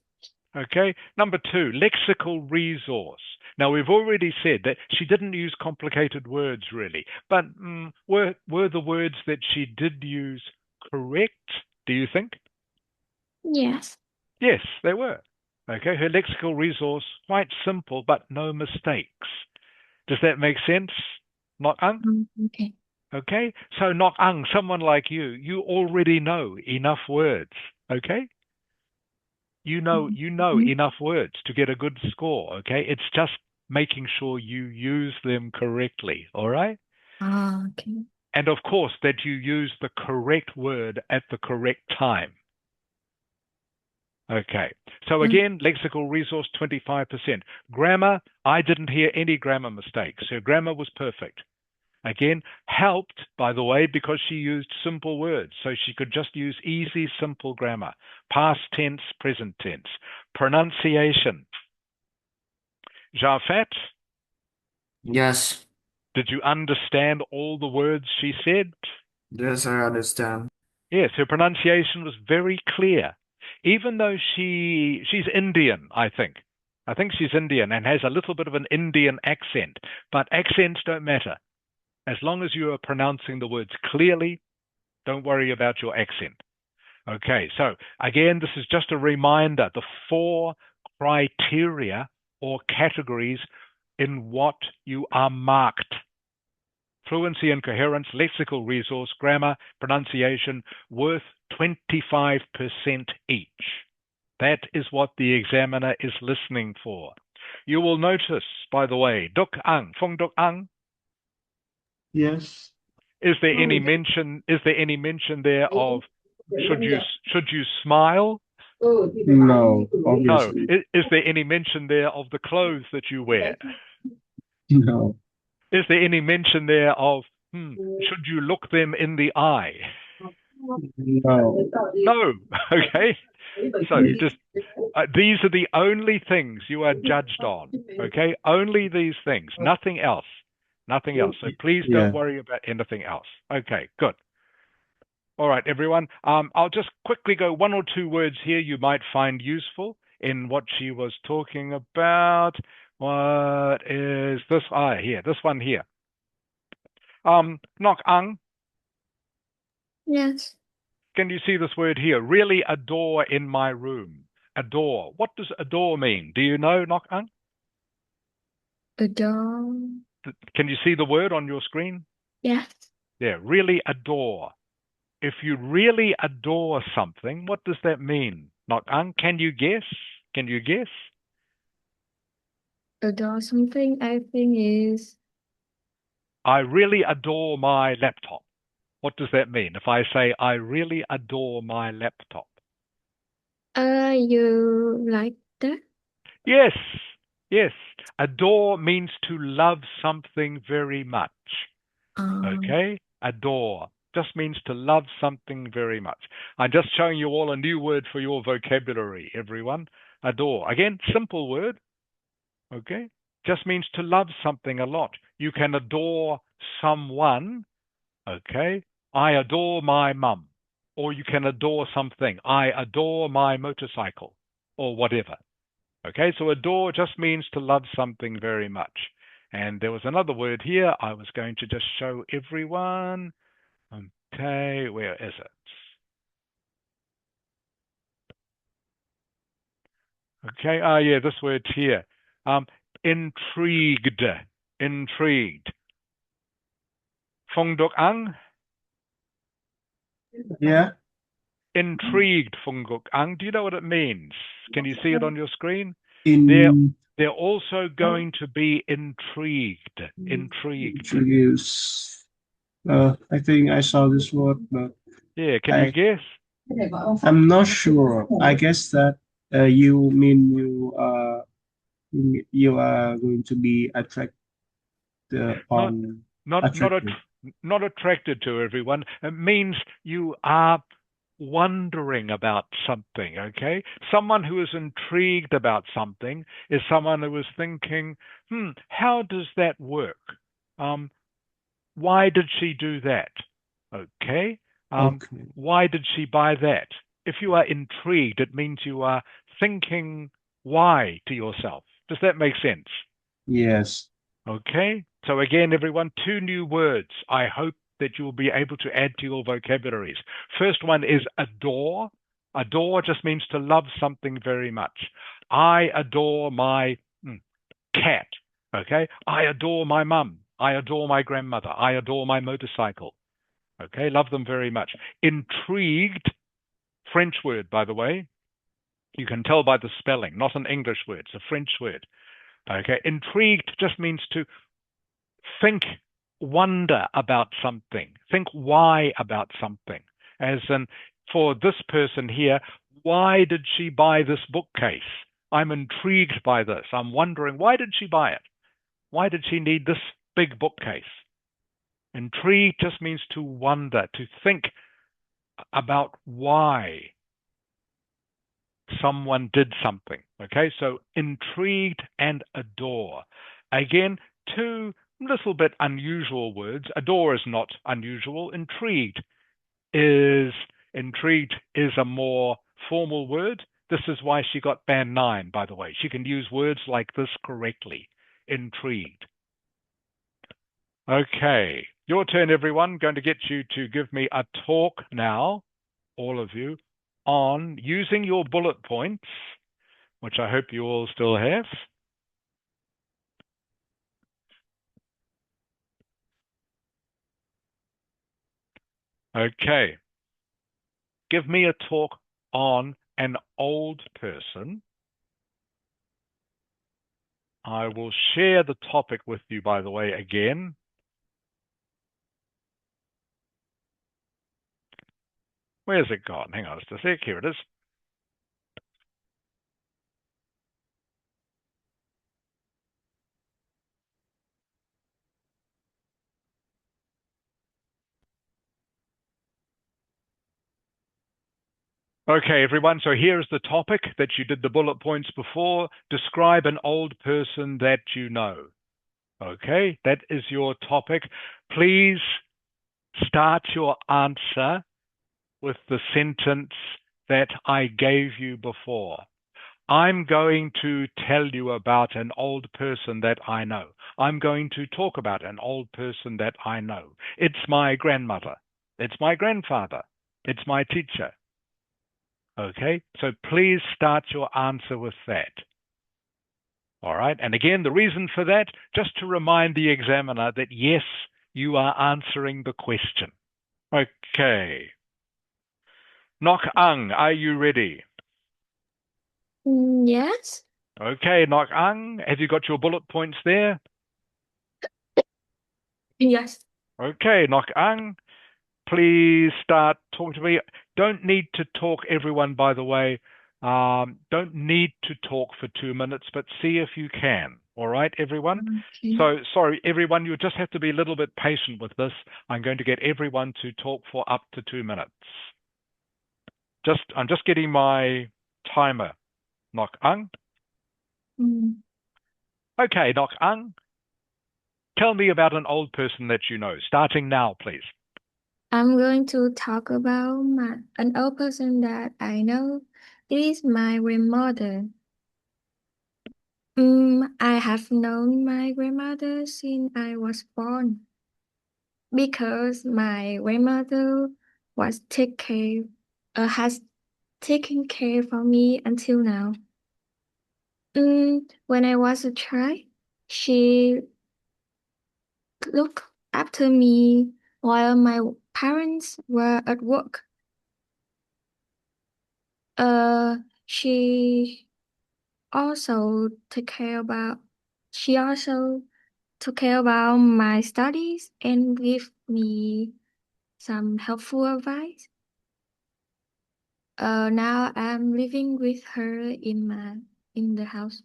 S2: Okay, number 2, lexical resource. Now, we've already said that she didn't use complicated words, really, but were the words that she did use correct, do you think?
S6: Yes.
S2: Yes, they were. Okay, her lexical resource, quite simple, but no mistakes. Does that make sense, Nok Ang?
S6: Okay.
S2: Okay, so Nok Ang, someone like you already know enough words, okay? You know enough words to get a good score, okay? It's just making sure you use them correctly, all right?
S6: Okay.
S2: And of course, that you use the correct word at the correct time. Okay, so again, lexical resource, 25%. Grammar, I didn't hear any grammar mistakes. Her grammar was perfect. Again, helped, by the way, because she used simple words. So she could just use easy, simple grammar. Past tense, present tense. Pronunciation. Jafet,
S4: Yes.
S2: did you understand all the words she said?
S4: Yes, I understand.
S2: Yes, her pronunciation was very clear. Even though she's Indian, I think. I think she's Indian and has a little bit of an Indian accent, but accents don't matter. As long as you are pronouncing the words clearly, don't worry about your accent. Okay, so again, this is just a reminder, the 4 criteria or categories in what you are marked. Fluency and coherence, lexical resource, grammar, pronunciation, worth 25% each. That is what the examiner is listening for. You will notice, by the way, Duk Ang, Fong Duk Ang.
S1: Yes.
S2: Is there any mention there of should you smile?
S1: No,
S2: No.
S1: obviously.
S2: Is there any mention there of the clothes that you wear?
S1: No.
S2: Is there any mention there of should you look them in the eye?
S1: No.
S2: No. Okay. So just these are the only things you are judged on. Okay. Only these things. Nothing else. Nothing else. So please don't worry about anything else. Okay. Good. All right, everyone. I'll just quickly go 1 or 2 words here you might find useful in what she was talking about. What is this? Here. This one here. Nok Ang.
S6: Yes.
S2: Can you see this word here? Really adore in my room. Adore. What does adore mean? Do you know, Nok Ang?
S6: Adore.
S2: Can you see the word on your screen?
S6: Yes.
S2: Yeah, really adore. If you really adore something, what does that mean? Nok Ang, can you guess? Can you guess?
S6: Adore something, I think is
S2: I really adore my laptop. What does that mean? If I say I really adore my laptop.
S6: you like that?
S2: Yes, yes. Adore means to love something very much. Okay? Adore just means to love something very much. I'm just showing you all a new word for your vocabulary, everyone. Adore. Again, simple word. Okay? Just means to love something a lot. You can adore someone. Okay? I adore my mum. Or you can adore something. I adore my motorcycle. Or whatever. Okay? So adore just means to love something very much. And there was another word here I was going to just show everyone. Okay, where is it? Okay, yeah, this word here. Intrigued. Intrigued. Fong Duk Ang?
S1: Yeah.
S2: Intrigued, Fong Duk Ang. Do you know what it means? Can you see it on your screen?
S1: In
S2: They're also going to be intrigued. Intrigued.
S1: introduce. I think I saw this word, but
S2: Yeah, can you guess?
S1: I'm not sure. I guess that you mean you are going to be attracted on attracted.
S2: Not attracted to everyone. It means you are wondering about something, okay? Someone who is intrigued about something is someone who is thinking, how does that work? Why did she do that? Okay?
S1: Okay.
S2: Why did she buy that? If you are intrigued, it means you are thinking why to yourself. Does that make sense?
S1: Yes.
S2: Okay? So again, everyone, 2 new words I hope that you will be able to add to your vocabularies. First one is adore. Adore just means to love something very much. I adore my cat. Okay? I adore my mum. I adore my grandmother. I adore my motorcycle. Okay? Love them very much. Intrigued, French word, by the way. You can tell by the spelling, not an English word. It's a French word. Okay? Intrigued just means to think, wonder about something. Think why about something. As in, for this person here, why did she buy this bookcase? I'm intrigued by this. I'm wondering, why did she buy it? Why did she need this big bookcase? Intrigued just means to wonder, to think about why someone did something. Okay, so intrigued and adore. Again, two little bit unusual words. Adore is not unusual. Intrigued is a more formal word. This is why she got band 9, by the way. She can use words like this correctly. Intrigued. Okay, your turn, everyone. Going to get you to give me a talk now, all of you, on using your bullet points, which I hope you all still have. Okay. Give me a talk on an old person. I will share the topic with you, by the way, again. Where's it gone? Hang on just a sec. Here it is. Okay, everyone. So here's the topic that you did the bullet points before. Describe an old person that you know. Okay, that is your topic. Please start your answer with the sentence that I gave you before. I'm going to tell you about an old person that I know. I'm going to talk about an old person that I know. It's my grandmother. It's my grandfather. It's my teacher. Okay, so please start your answer with that. All right, and again, the reason for that, just to remind the examiner that yes, you are answering the question. Okay. Nok Ang, are you ready?
S6: Yes.
S2: Okay, Nok Ang, have you got your bullet points there?
S6: Yes.
S2: Okay, Nok Ang, please start talking to me. Don't need to talk, everyone, by the way. Don't need to talk for 2 minutes, but see if you can. All right, everyone?
S6: Okay.
S2: So, sorry, everyone, you just have to be a little bit patient with this. I'm going to get everyone to talk for up to 2 minutes. I'm just getting my timer. Nok Ang.
S6: Mm.
S2: Okay, Nok Ang, tell me about an old person that you know. Starting now, please.
S6: I'm going to talk about an old person that I know. It is my grandmother. I have known my grandmother since I was born because my grandmother was has taken care for me until now. When I was a child, she looked after me while my parents were at work. She also she also took care about my studies and give me some helpful advice. Now I'm living with her in the house.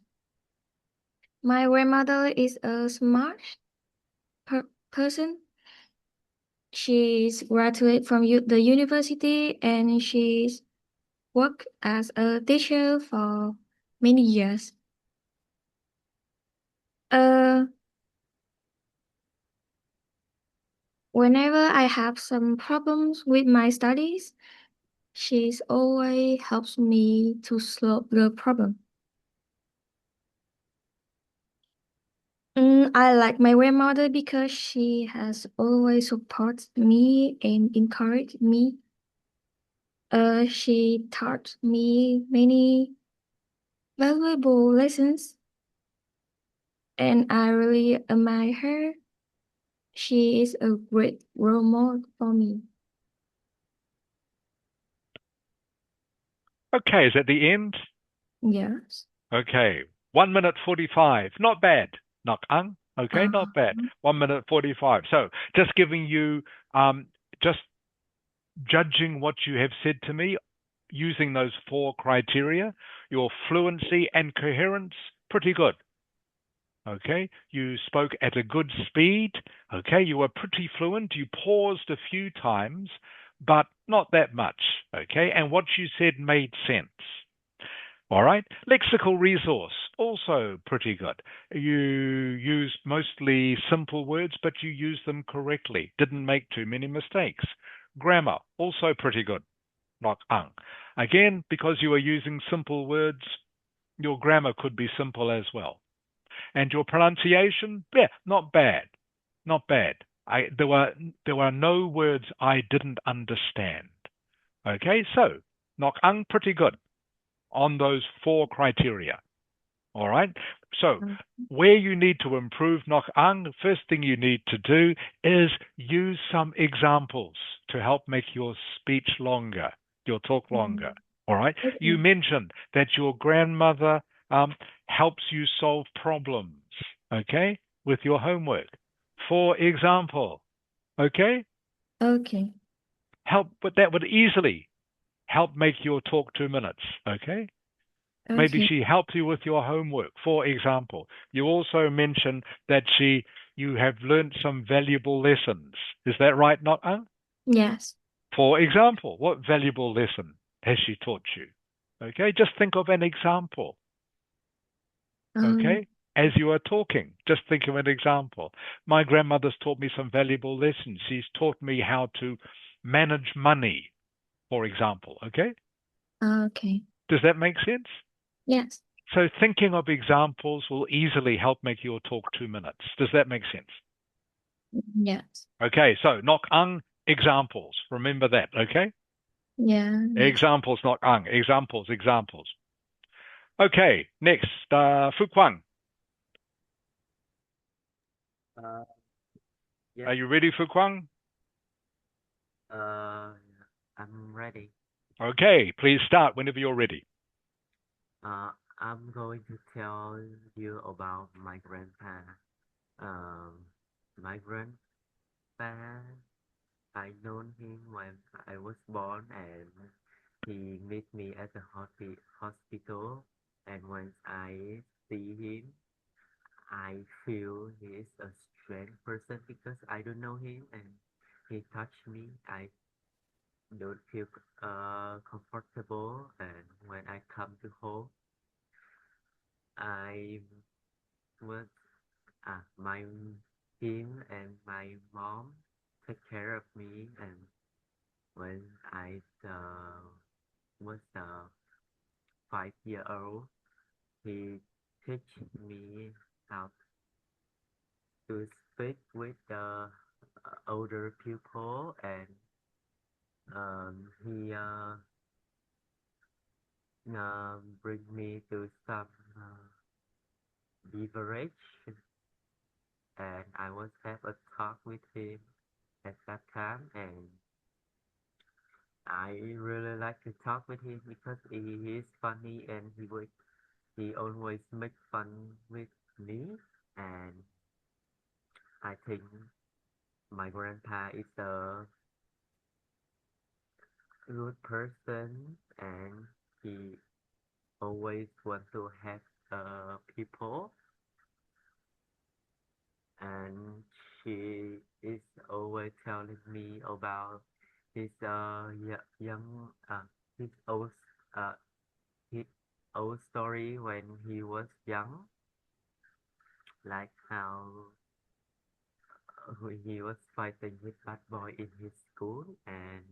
S6: My grandmother is a smart person. She's graduated from the university and she's worked as a teacher for many years. Whenever I have some problems with my studies, she's always helps me to solve the problem. I like my grandmother because she has always supported me and encouraged me. She taught me many valuable lessons, and I really admire her. She is a great role model for me.
S2: Okay, is that the end?
S6: Yes.
S2: Okay, 1 minute 45. Not bad, Nok Ang. Okay, not bad. 1 minute 45. So, just giving you, just judging what you have said to me using those 4 criteria, your fluency and coherence, pretty good. Okay, you spoke at a good speed. Okay, you were pretty fluent. You paused a few times, but not that much. Okay, and what you said made sense. All right, lexical resource, also pretty good. You used mostly simple words, but you used them correctly. Didn't make too many mistakes. Grammar, also pretty good. Not ang. Again, because you are using simple words, your grammar could be simple as well. And your pronunciation, yeah, not bad, not bad. There were no words I didn't understand. Okay, so nok ang pretty good on those 4 criteria. All right. So where you need to improve nok ang, first thing you need to do is use some examples to help make your speech longer, your talk longer. All right. You mentioned that your grandmother helps you solve problems, okay, with your homework. For example, okay,
S6: Okay.
S2: but that would easily help make your talk 2 minutes, okay? Maybe
S6: Okay.
S2: she helps you with your homework, for example. You also mentioned that you have learned some valuable lessons. Is that right, not Ang?
S6: Yes.
S2: For example, what valuable lesson has she taught you? Okay, just think of an example. Okay, as you are talking, just think of an example. My grandmother's taught me some valuable lessons. She's taught me how to manage money, for example. Okay,
S6: Okay.
S2: does that make sense?
S6: Yes.
S2: So thinking of examples will easily help make your talk 2 minutes. Does that make sense?
S6: Yes.
S2: Okay, so nok ang examples. Remember that, okay?
S6: Yeah. Yes.
S2: Examples, nok ang. Examples. Okay, next, Fu Kwang.
S5: Yes.
S2: Are you ready, Fu Kwang?
S5: I'm ready.
S2: Okay, please start whenever you're ready.
S5: I'm going to tell you about my grandpa. My grandpa, I known him when I was born, and he met me at the hospital. And when I see him, I feel he is a strange person because I don't know him, and he touched me. I don't feel comfortable, and when I come to home, I was my him and my mom take care of me, and when I was 5 year old, he teach me how to speak with the older people, and he bring me to some beverage, and I was have a talk with him at that time, and I really like to talk with him because he is funny, and he always make fun with me, and I think my grandpa is a good person, and he always want to help people, and she is always telling me about his young his old uh his old story when he was young, like how he was fighting with bad boy in his school, and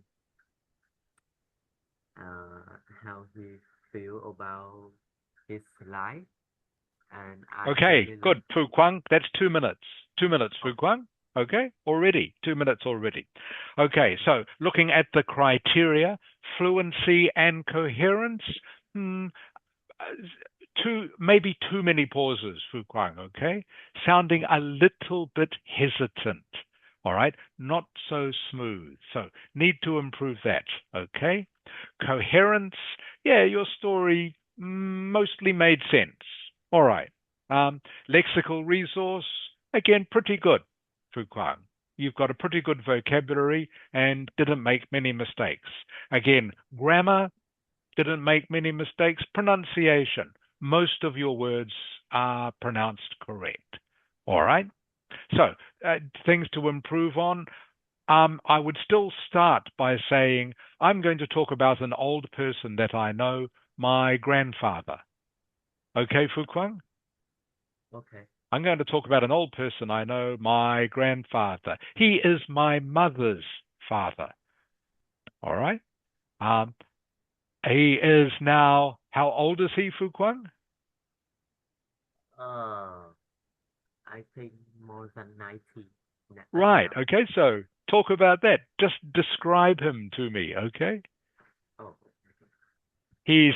S5: how he feel about his life, and I
S2: Okay,
S5: really
S2: good,
S5: like.
S2: Fu Kwang. That's 2 minutes. 2 minutes, Fu Kwang. Okay, already. 2 minutes already. Okay, so looking at the criteria, fluency and coherence, maybe too many pauses, Fu Kwang, okay? Sounding a little bit hesitant, all right? Not so smooth. So need to improve that, okay? Coherence, yeah, your story mostly made sense. All right. Lexical resource, again, pretty good, Fu Kwang. You've got a pretty good vocabulary and didn't make many mistakes. Again, grammar, didn't make many mistakes. Pronunciation, most of your words are pronounced correct. All right? So, things to improve on. I would still start by saying, I'm going to talk about an old person that I know, my grandfather. Okay, Fu Kwang?
S5: Okay.
S2: I'm going to talk about an old person I know, my grandfather. He is my mother's father. All right? Um, he is now, how old is he, Fu Kwang?
S5: I think more than 90
S2: Right.
S5: now.
S2: Okay, so talk about that. Just describe him to me, okay?
S5: Oh,
S2: These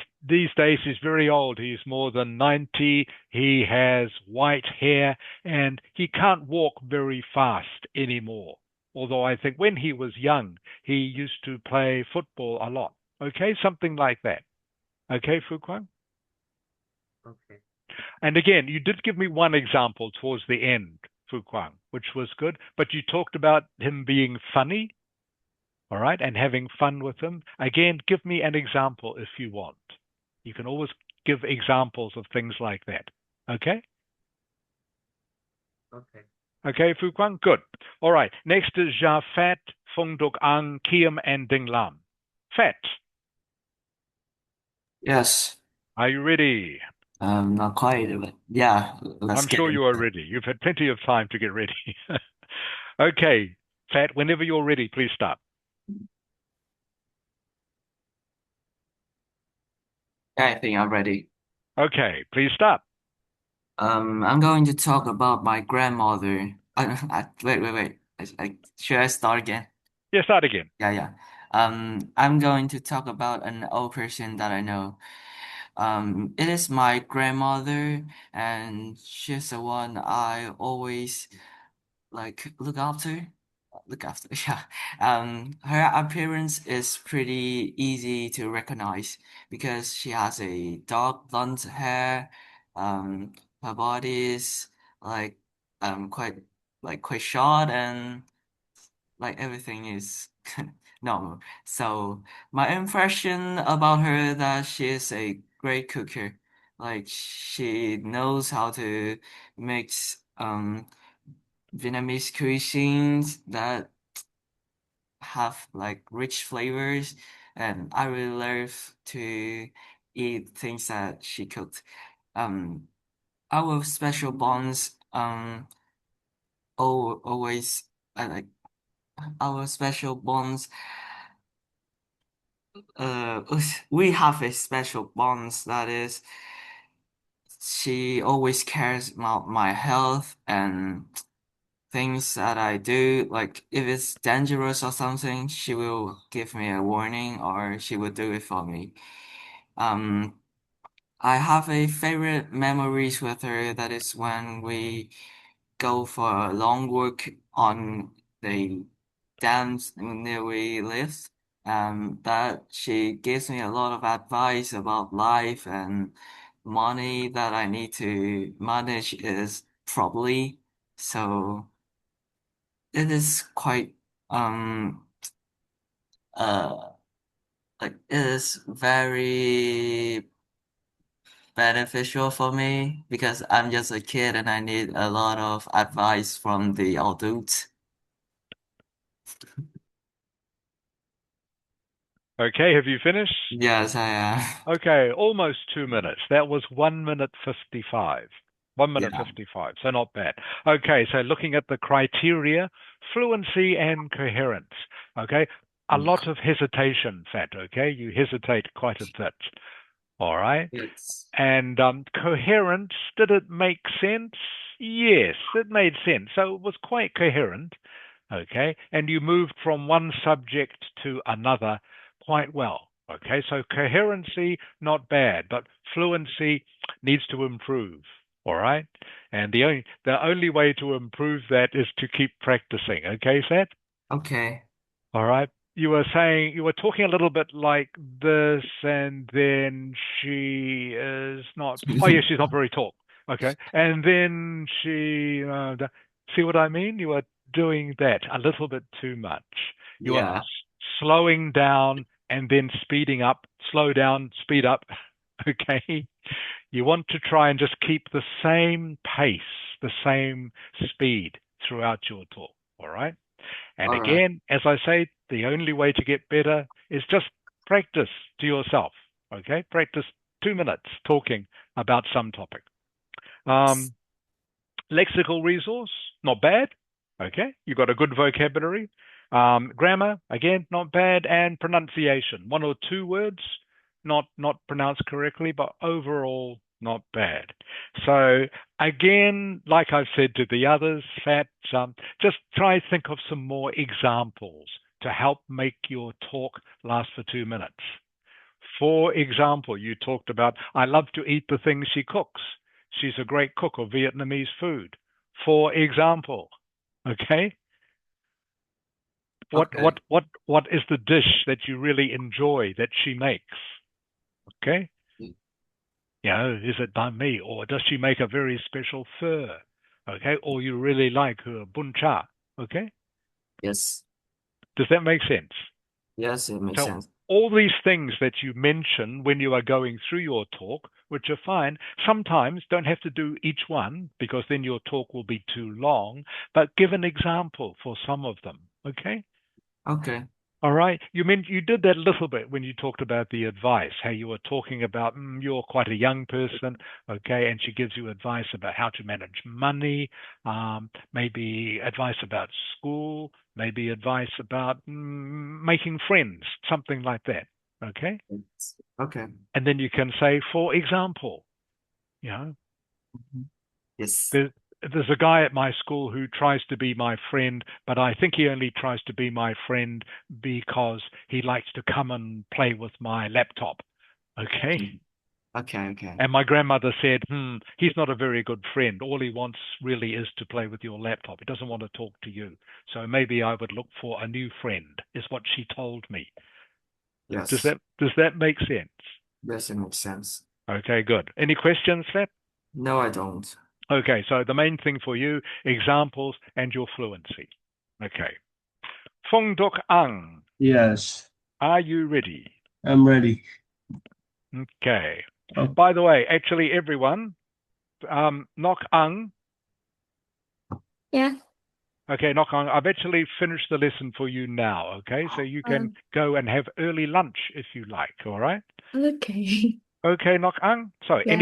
S2: days he's very old. He's more than 90. He has white hair and he can't walk very fast anymore. Although I think when he was young, he used to play football a lot. Okay, something like that. Okay, Fu Kwang?
S5: okay.
S2: And again, you did give me one example towards the end, Fu Kwang, which was good, but you talked about him being funny, all right, and having fun with him. Again, give me an example if you want. You can always give examples of things like that. Okay?
S5: Okay.
S2: Okay, Fu Kwang? Good. All right. Next is Jafet, Fung Duk Ang, Kiem, and Ding Lam. Fat,
S4: Yes.
S2: are you ready?
S4: Not quite, but yeah, let's
S2: I'm
S4: get
S2: sure
S4: it.
S2: you are ready. You've had plenty of time to get ready. Okay, Fat, whenever you're ready, please start.
S4: I think I'm ready.
S2: Okay, please start.
S4: I'm going to talk about my grandmother. Wait. Should I start again?
S2: Yeah, start again.
S4: Yeah. I'm going to talk about an old person that I know. It is my grandmother, and she's the one I always like look after. Yeah. Her appearance is pretty easy to recognize because she has a dark blonde hair. Um, her body is like quite quite short, and like everything is normal. So my impression about her that she is a great cooker. Like she knows how to mix Vietnamese cuisines that have like rich flavors, and I really love to eat things that she cooked. Um, our special bonds always like our special bonds we have a special bonds that is she always cares about my health and things that I do. Like if it's dangerous or something, she will give me a warning or she will do it for me. Um, I have a favorite memories with her. That is when we go for a long walk on the dams near we live. That she gives me a lot of advice about life and money that I need to manage is properly. So it is quite uh like it is very beneficial for me because I'm just a kid and I need a lot of advice from the adults.
S2: Okay, have you finished?
S4: Yes, I am.
S2: Okay, almost 2 minutes. That was 1 minute 55. 1 minute
S4: Yeah.
S2: 55, so not bad. Okay, so looking at the criteria, fluency and coherence. Okay, a lot of hesitation, Fat. Okay, you hesitate quite a bit. All right.
S4: Yes.
S2: And coherence, did it make sense? Yes, it made sense. So it was quite coherent. Okay. And you moved from one subject to another quite well. Okay. So coherency, not bad, but fluency needs to improve. All right. And the only way to improve that is to keep practicing. Okay, Seth?
S4: Okay.
S2: All right. You were talking a little bit like this, and then she is not. Oh, yeah, she's not very tall. Okay. And then see what I mean? You are doing that a little bit too much. You are
S4: Yeah.
S2: slowing down and then speeding up, slow down, speed up. Okay. You want to try and just keep the same pace, the same speed throughout your talk. All right. And
S4: All right.
S2: again, as I say, the only way to get better is just practice to yourself. Okay. Practice 2 minutes talking about some topic. Lexical resource, not bad. Okay. You've got a good vocabulary. Grammar, again, not bad. And pronunciation, 1 or 2 words, not pronounced correctly, but overall, not bad. So again, like I've said to the others, just try think of some more examples to help make your talk last for 2 minutes. For example, you talked about, I love to eat the things she cooks. She's a great cook of Vietnamese food. For example, okay? What is the dish that you really enjoy that she makes? Okay? Is it by me, or does she make a very special pho? Okay, or you really like her bun cha? Okay,
S4: Yes.
S2: does that make sense?
S4: Yes, it makes
S2: So
S4: sense.
S2: all these things that you mention when you are going through your talk, which are fine, sometimes don't have to do each one because then your talk will be too long, but give an example for some of them. Okay?
S4: Okay.
S2: All right. You did that a little bit when you talked about the advice, how you were talking about you're quite a young person, okay, and she gives you advice about how to manage money, maybe advice about school, maybe advice about making friends, something like that, okay?
S4: Okay.
S2: And then you can say, for example, you know,
S4: Yes.
S2: there's a guy at my school who tries to be my friend, but I think he only tries to be my friend because he likes to come and play with my laptop. Okay.
S4: Okay.
S2: And my grandmother said, he's not a very good friend. All he wants really is to play with your laptop. He doesn't want to talk to you. So maybe I would look for a new friend, is what she told me.
S4: Yes.
S2: Does that make sense?
S4: Yes, it makes sense.
S2: Okay, good. Any questions, Fat?
S4: No, I don't.
S2: Okay, so the main thing for you, examples and your fluency. Okay. Phong Dok Ang,
S1: Yes,
S2: are you ready?
S1: I'm ready.
S2: Okay.
S1: Oh.
S2: By the way, actually, everyone, Nok Ang.
S6: Yeah.
S2: Okay, Nok Ang, I've actually finished the lesson for you now, okay? So you can go and have early lunch if you like, all right?
S6: Okay.
S2: Okay, Nok Ang. So
S6: Yeah.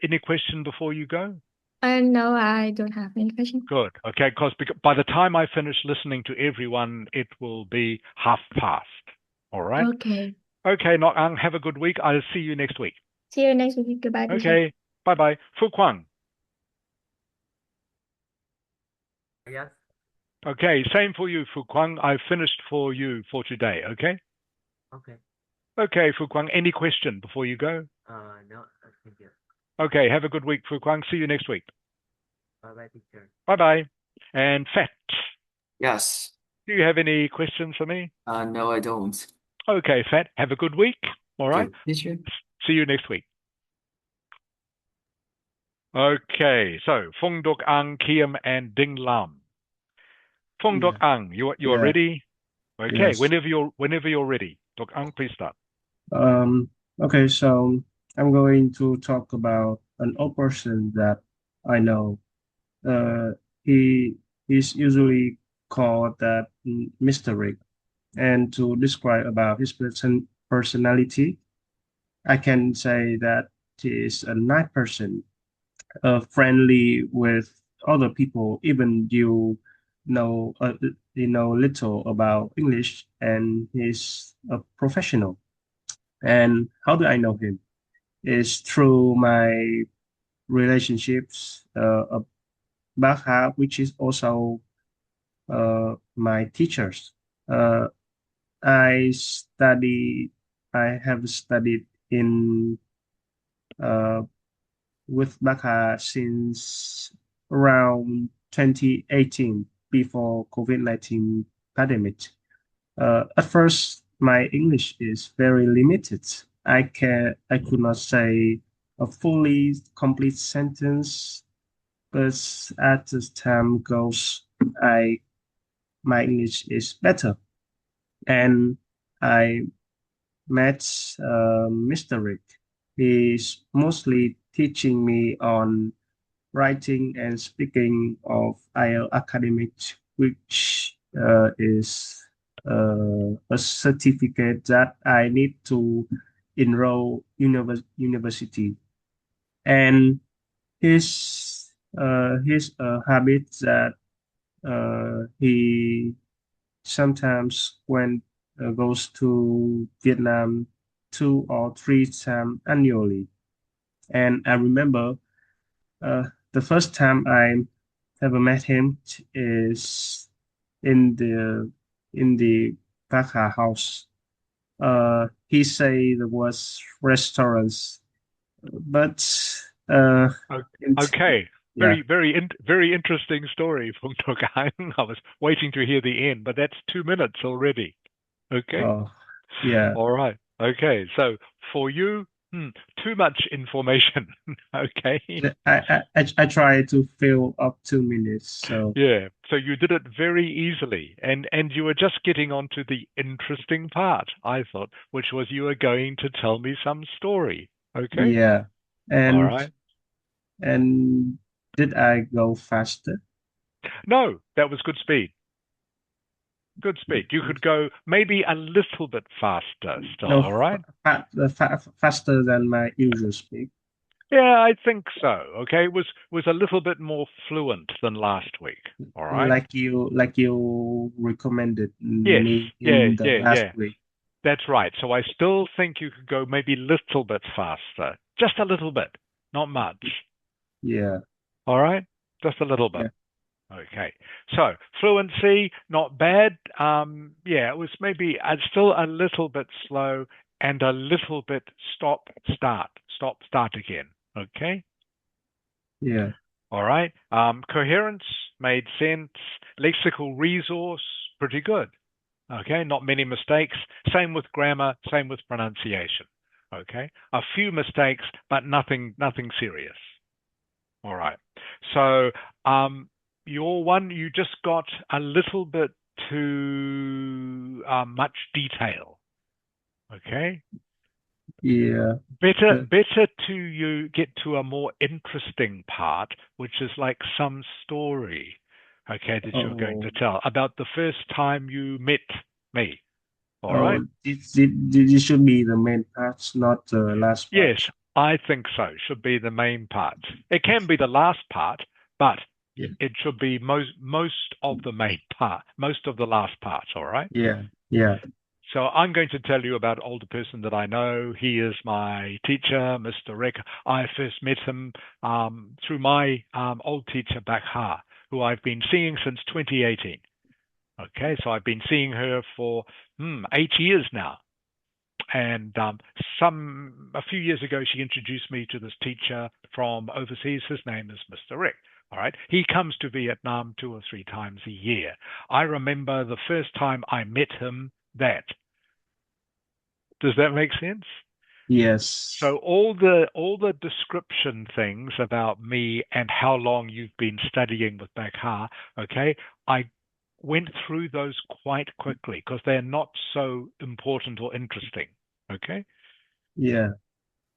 S2: any question before you go?
S6: No, I don't have any question.
S2: Good. Okay, because by the time I finish listening to everyone, it will be past. All right?
S6: Okay.
S2: Okay, Nok Ang, have a good week. I'll see you next week.
S6: See you next week. Goodbye, teacher.
S2: Okay, bye-bye. Fu Quang.
S5: Yes.
S2: Okay, same for you, Fu Quang. I've finished for you for today, okay?
S5: Okay.
S2: Okay, Fu Quang, any question before you go?
S5: No, thank you.
S2: Okay, have a good week, Fu Quang. See you next week.
S5: Bye-bye, teacher.
S2: Bye-bye. And Fat,
S4: Yes.
S2: do you have any questions for me?
S4: No, I don't.
S2: Okay, Fat, have a good week. All right?
S4: Okay, teacher.
S2: See you next week. Okay, so Phong Dok Ang, Kiem, and Ding Lam. Phong Dok Ang, you are
S1: Yeah.
S2: ready? Okay,
S1: Yes.
S2: whenever you're ready. Dok Ang, please start.
S1: Okay, so I'm going to talk about an old person that I know. He is usually called that Mr. Rick. And to describe about his personality, I can say that he is a nice person, friendly with other people, even you know little about English, and he's a professional. And how do I know him? Is through my relationships back which is also my teachers. Uh, I study. I have studied in with Baka since around 2018 before COVID-19 pandemic. At first, my English is very limited. I could not say a fully complete sentence, but as time goes, my English is better, and I met Mr. Rick. He's mostly teaching me on writing and speaking of IELTS academics, which is a certificate that I need to enroll university. And his habit that he sometimes goes to Vietnam 2 or 3 times annually. And I remember the first time I ever met him is in the Kaka house. He say there was restaurants, but uh,
S2: Okay.
S1: yeah,
S2: Very interesting story, Phung Tuk. I was waiting to hear the end, but that's 2 minutes already. Okay.
S1: oh yeah.
S2: All right. Okay. So for you, too much information. Okay.
S1: I try to fill up 2 minutes. So
S2: Yeah. So you did it very easily, and you were just getting on to the interesting part, I thought, which was you were going to tell me some story. Okay.
S1: yeah,
S2: All
S1: and
S2: right.
S1: and did I go faster?
S2: No, that was good speed. Good speed. You could go maybe a little bit faster still.
S1: No,
S2: All right.
S1: faster than my usual speed.
S2: Yeah, I think so. Okay, was a little bit more fluent than last week. All right.
S1: Like you recommended
S2: Yes.
S1: me
S2: Yeah.
S1: in the
S2: Yeah.
S1: last
S2: Yeah.
S1: week.
S2: That's right. So I still think you could go maybe a little bit faster, just a little bit, not much.
S1: Yeah,
S2: All right, just a little bit.
S1: yeah,
S2: Okay. So fluency, not bad. Yeah, it was maybe still a little bit slow and a little bit stop, start again. Okay.
S1: yeah.
S2: All right. Coherence made sense. Lexical resource, pretty good. Okay. Not many mistakes. Same with grammar. Same with pronunciation. Okay. A few mistakes, but nothing serious. All right. So, your one, you just got a little bit too much detail. Okay.
S1: Yeah.
S2: Better to you get to a more interesting part, which is like some story, okay, that you're going
S1: Oh,
S2: to tell about the first time you met me. All right?
S1: oh, this should be the main parts, not the last
S2: Yes,
S1: part.
S2: I think so. Should be the main part. It can be the last part, but
S1: Yeah,
S2: it should be most of the main part, most of the last part. All right.
S1: yeah, yeah,
S2: So I'm going to tell you about an older person that I know. He is my teacher, Mr. Rick. I first met him through my old teacher, Bak Ha, who I've been seeing since 2018. Okay, so I've been seeing her for 8 years now. And a few years ago, she introduced me to this teacher from overseas. His name is Mr. Rick. All right. He comes to Vietnam 2 or 3 times a year. I remember the first time I met him that. Does that make sense?
S1: yes,
S2: So all the description things about me and how long you've been studying with Bak Ha, okay, I went through those quite quickly because they're not so important or interesting. Okay?
S1: yeah,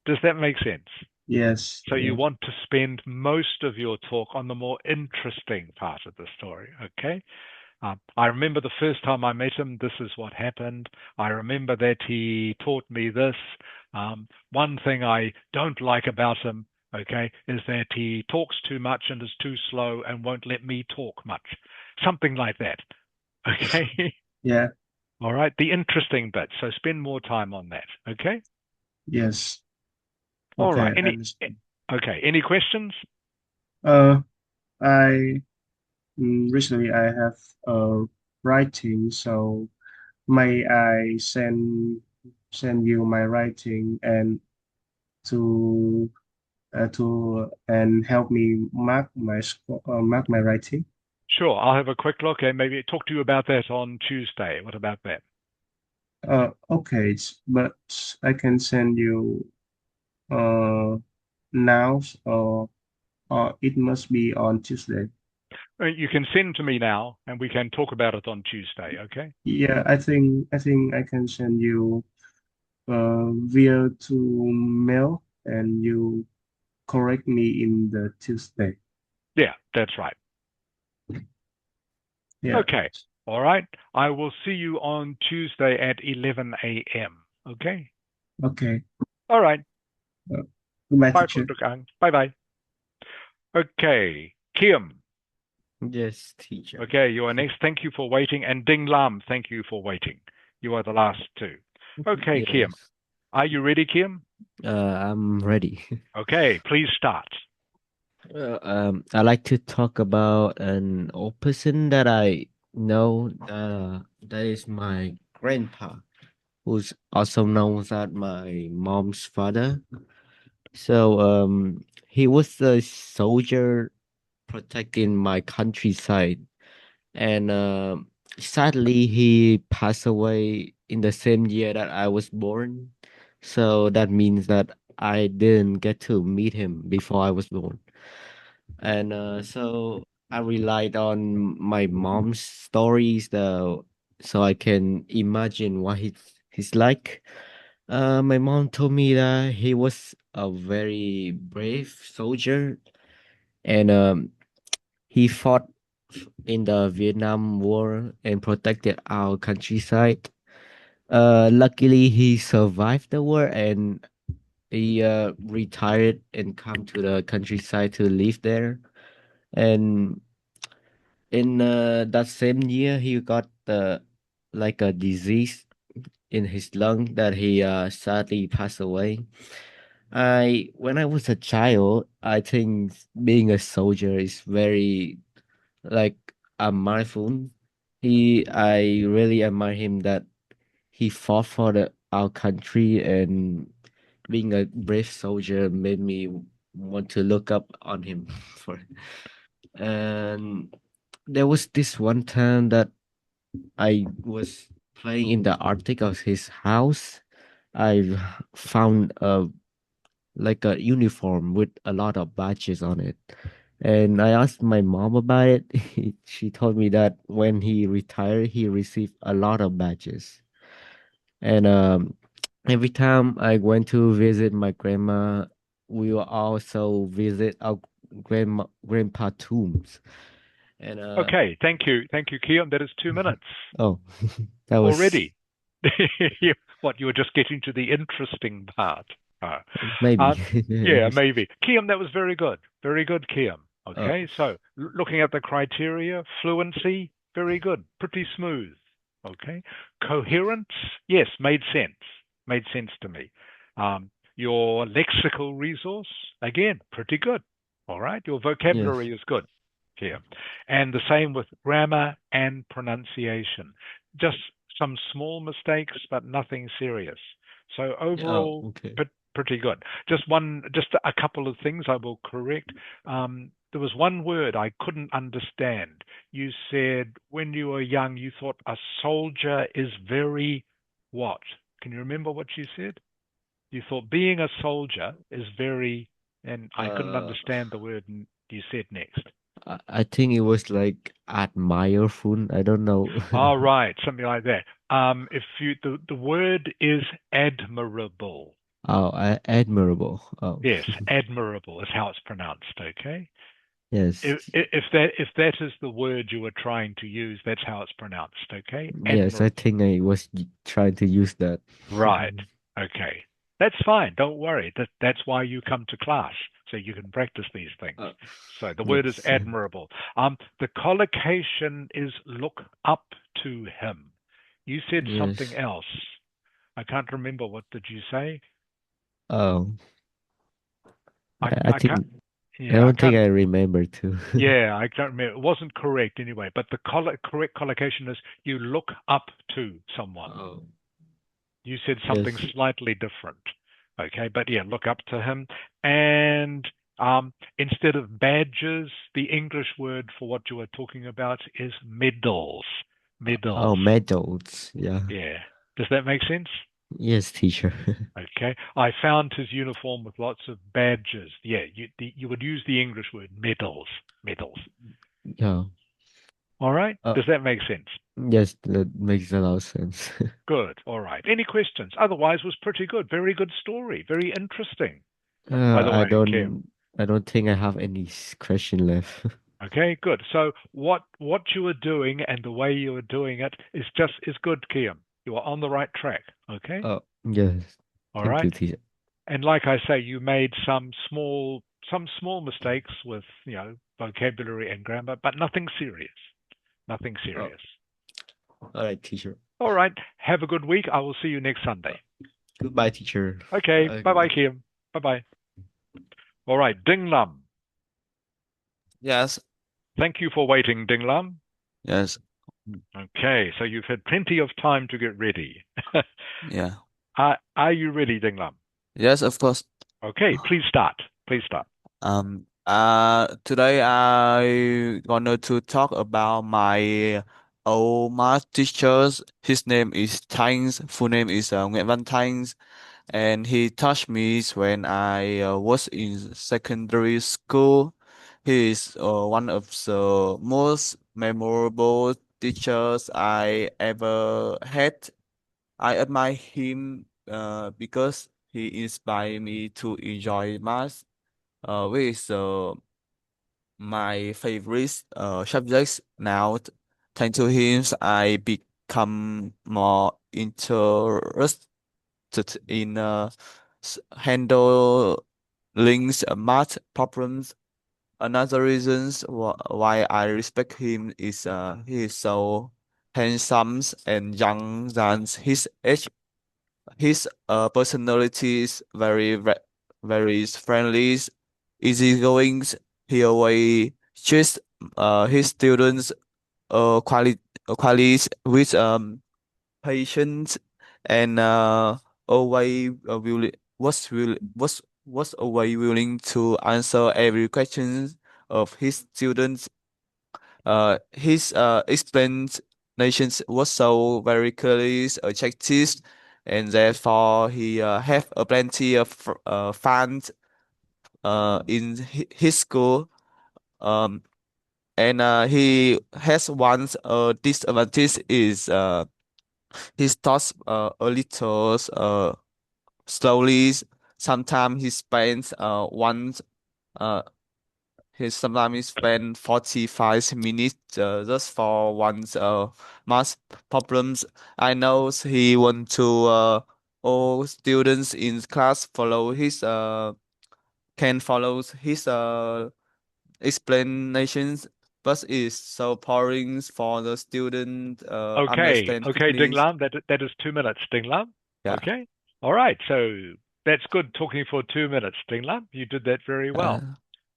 S2: Does that make sense?
S1: yes,
S2: So you
S1: yes,
S2: want to spend most of your talk on the more interesting part of the story, okay? I remember the first time I met him, this is what happened. I remember that he taught me this. One thing I don't like about him, okay, is that he talks too much and is too slow and won't let me talk much. Something like that, okay?
S1: yeah,
S2: All right, the interesting bit. So spend more time on that, okay?
S1: yes.
S2: All
S1: Okay,
S2: right.
S1: I understand.
S2: Okay, any questions?
S1: Uh, I recently I have writing, so may I send you my writing and to help me mark my writing.
S2: Sure, I'll have a quick look and maybe talk to you about that on Tuesday. What about that?
S1: Okay, but I can send you now or it must be on Tuesday.
S2: You can send to me now and we can talk about it on Tuesday, okay?
S1: Yeah, I think I can send you via to mail and you correct me in the Tuesday.
S2: Yeah, that's right.
S1: Yeah.
S2: Okay. All right. I will see you on Tuesday at 11 a.m. Okay.
S1: Okay.
S2: All right.
S1: Goodbye,
S2: Bye,
S1: teacher.
S2: Dr. Kang. Bye bye. Okay. Kim.
S3: Yes, teacher.
S2: Okay, you are next. Thank you for waiting. And Ding Lam, thank you for waiting. You are the last two. Okay, Kim.
S3: Yes.
S2: Are you ready, Kim?
S3: I'm ready.
S2: Okay, please start.
S3: I like to talk about an old person that I know. That is my grandpa, who's also known as my mom's father. So, he was a soldier protecting my countryside, and sadly, he passed away in the same year that I was born. So that means that I didn't get to meet him before I was born. And so I relied on my mom's stories though, so I can imagine what he's like. My mom told me that he was a very brave soldier, and he fought in the Vietnam War and protected our countryside. Luckily, he survived the war and he retired and come to the countryside to live there. And in that same year, he got like a disease in his lung that he sadly passed away. I When I was a child, I think being a soldier is very like mindful. I really admire him that he fought for our country, and being a brave soldier made me want to look up on him for. And there was this one time that I was playing in the attic of his house. I found a like a uniform with a lot of badges on it. And I asked my mom about it. She told me that when he retired, he received a lot of badges. And every time I went to visit my grandma, we will also visit our grandpa tombs. And
S2: Okay, thank you. Thank you, Kim. That is 2 minutes
S3: oh, that was
S2: already. What, you were just getting to the interesting part. Uh,
S3: maybe.
S2: yeah, maybe. Kim, that was very good. Very good, Kim.
S3: Oh,
S2: Okay, so looking at the criteria, fluency, very good. Pretty smooth. Okay. Coherence, yes, made sense. Made sense to me. Your lexical resource, again, pretty good. All right. Your
S3: yes,
S2: vocabulary is good here. And the same with grammar and pronunciation. Just some small mistakes, but nothing serious. So
S3: oh,
S2: overall,
S3: okay.
S2: pretty good. Just a couple of things I will correct. There was one word I couldn't understand. You said when you were young, you thought a soldier is very what? Can you remember what you said? You thought being a soldier is very, and I couldn't
S3: Uh,
S2: understand the word you said next.
S3: I think it was like admire fun. I don't know.
S2: All right, something like that. If you the word is admirable.
S3: Oh, admirable. Oh,
S2: Yes, admirable is how it's pronounced. Okay.
S3: yes,
S2: If that is the word you were trying to use, that's how it's pronounced. Okay,
S3: yes. I
S2: admirable.
S3: think I was trying to use that.
S2: Right. Okay. That's fine. Don't worry. That's why you come to class, so you can practice these things.
S3: Oh,
S2: So the word is
S3: yes,
S2: admirable. The collocation is look up to him. You said something
S3: yes.
S2: else. I can't remember. What did you say?
S3: Oh, I
S2: I can't.
S3: think I
S2: Yeah, I
S3: don't think
S2: can't.
S3: I remember too.
S2: Yeah, I can't remember. It wasn't correct anyway. But the correct collocation is you look up to someone.
S3: Oh,
S2: You said something
S3: yes.
S2: slightly different. Okay, but yeah, look up to him. And instead of badges, the English word for what you are talking about is medals.
S3: Oh,
S2: Medals.
S3: medals. Yeah.
S2: Yeah. Does that make sense?
S3: Yes, teacher.
S2: Okay. I found his uniform with lots of badges. Yeah, you would use the English word medals. Medals.
S3: Yeah.
S2: All right.
S3: Uh,
S2: Does that make sense?
S3: yes, that makes a lot of sense.
S2: Good. All right. Any questions? Otherwise, was pretty good. Very good story. Very interesting. By the
S3: I
S2: way,
S3: don't
S2: Kim.
S3: I don't think I have any question left.
S2: Okay, good. So what you are doing and the way you are doing it is good, Kiam. You are on the right track. Okay,
S3: Oh, yes.
S2: all
S3: Thank
S2: right.
S3: you, teacher.
S2: And like I say, you made some small mistakes with vocabulary and grammar, but nothing serious. Nothing
S3: Oh,
S2: serious.
S3: all right, teacher.
S2: All right. Have a good week. I will see you next Sunday.
S3: Goodbye, teacher.
S2: Okay. Bye bye,
S3: Goodbye.
S2: Kiam. Bye bye. All right, Ding Lam.
S7: Yes.
S2: Thank you for waiting, Ding Lam.
S7: Yes.
S2: Okay, so you've had plenty of time to get ready.
S7: Yeah.
S2: Are you ready, Ding Lam?
S7: Yes, of course.
S2: Okay, please start. Please start.
S7: Today I wanted to talk about my old math teachers. His name is Tangs. Full name is Nguyễn Văn Tangs, and he taught me when I was in secondary school. He is one of the most memorable teachers I ever had. I admire him because he inspired me to enjoy math, which is my favorite subjects now. Thanks to him, I become more interested in handling math problems. Another reasons why I respect him is he is so handsome and young than his age. His personality is very friendly, easygoing. He always treats his students qualities with patience and always was always willing to answer every question of his students. His explanations was so very clearly attractive, and therefore he have a plenty of fans in his school. Um, and he has one disadvantage is his thoughts a little slowly. Sometimes he spends uh he sometimes spend 45 minutes just for one math problems. I know he want to all students in class follow his can follow his explanations, but it's so boring for the student
S2: Okay,
S7: understand
S2: okay, Ding
S7: quickly.
S2: Lam. That is 2 minutes, Ding Lam.
S7: Yeah.
S2: Okay. All right. So that's good talking for 2 minutes, Ding Lam. You did that very well.
S7: Uh,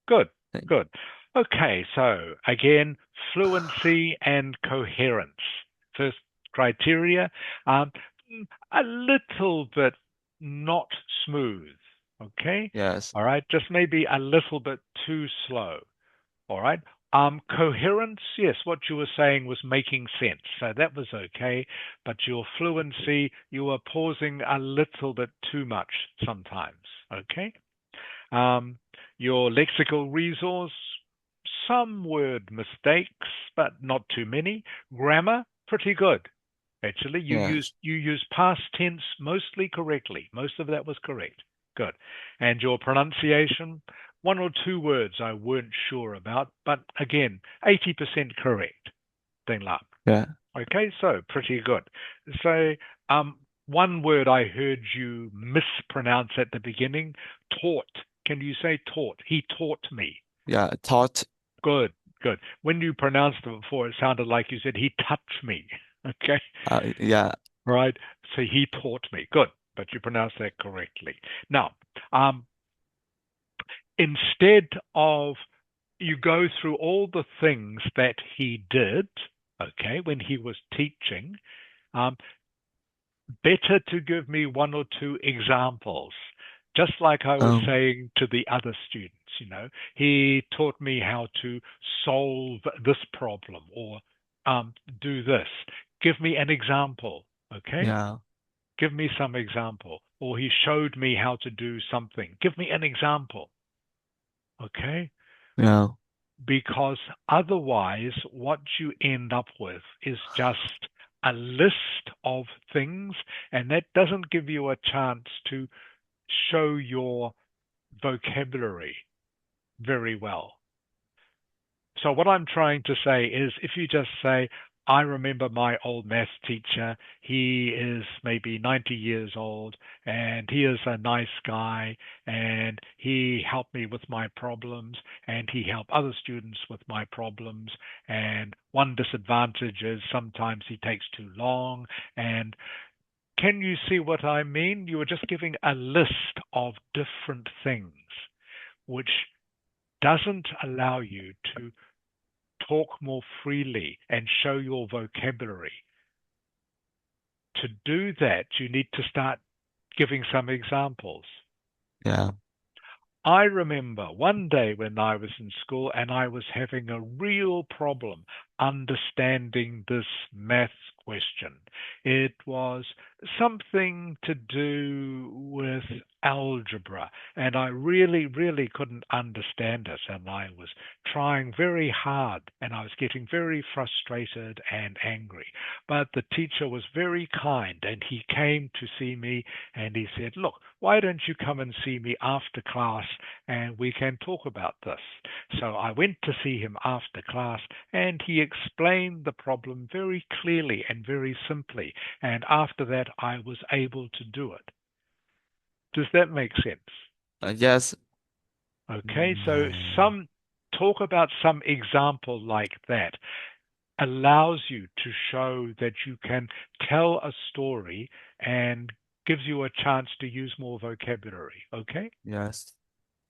S2: Good,
S7: thank-
S2: good. Okay, so again, fluency and coherence. First criteria, um, a little bit not smooth. Okay,
S7: yes.
S2: all right, just maybe a little bit too slow. All right. Coherence, yes, what you were saying was making sense. So that was okay. But your fluency, you were pausing a little bit too much sometimes. Okay. Um, your lexical resource, some word mistakes, but not too many. Grammar, pretty good. Actually,
S7: Yes.
S2: you used past tense mostly correctly. Most of that was correct. Good. And your pronunciation, one or two words I weren't sure about, but again, 80% correct. Ding Lam.
S7: Yeah.
S2: Okay, so pretty good. So, one word I heard you mispronounce at the beginning, taught. Can you say taught? He taught me.
S7: Yeah. Thought.
S2: Good, good. When you pronounced it before, it sounded like you said he touched me. Okay,
S7: Yeah.
S2: right. So he taught me. Good, but you pronounced that correctly. Now, um, instead of you go through all the things that he did, okay, when he was teaching, um, better to give me one or two examples. Just like I was
S7: Um.
S2: saying to the other students, he taught me how to solve this problem or do this. Give me an example, okay?
S7: Yeah.
S2: Give me some example. Or he showed me how to do something. Give me an example, okay?
S7: Yeah.
S2: Because otherwise, what you end up with is just a list of things, and that doesn't give you a chance to show your vocabulary. very well. So what I'm trying to say is if you just say, I remember my old maths teacher, he is maybe 90 years old and he is a nice guy and he helped me with my problems and he helped other students with my problems. And one disadvantage is sometimes he takes too long. And can you see what I mean? You are just giving a list of different things which doesn't allow you to talk more freely and show your vocabulary. To do that, you need to start giving some examples.
S7: Yeah.
S2: I remember one day when I was in school and I was having a real problem understanding this maths question. It was something to do with algebra, and I really, really couldn't understand it. And I was trying very hard, and I was getting very frustrated and angry. But the teacher was very kind, and he came to see me, and he said, "Look, why don't you come and see me after class and we can talk about this?" So I went to see him after class and he explained the problem very clearly and very simply. And after that, I was able to do it. Does that make sense?
S7: Yes.
S2: Okay, so talk about some example like that allows you to show that you can tell a story and gives you a chance to use more vocabulary. Okay?
S7: Yes.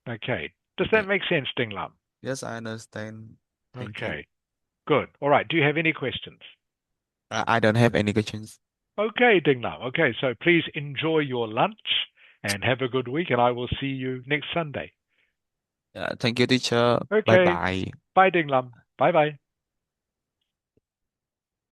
S2: Okay. Does
S7: Okay.
S2: that make sense, Ding Lam?
S7: Yes, I understand. Thank you.
S2: Okay. Good. All right. Do you have any questions?
S7: I don't have any questions.
S2: Okay, Ding Lam. Okay, so please enjoy your lunch and have a good week, and I will see you next Sunday.
S7: Thank you, teacher. Bye
S2: Okay.
S7: bye.
S2: Bye, Ding Lam. Bye bye.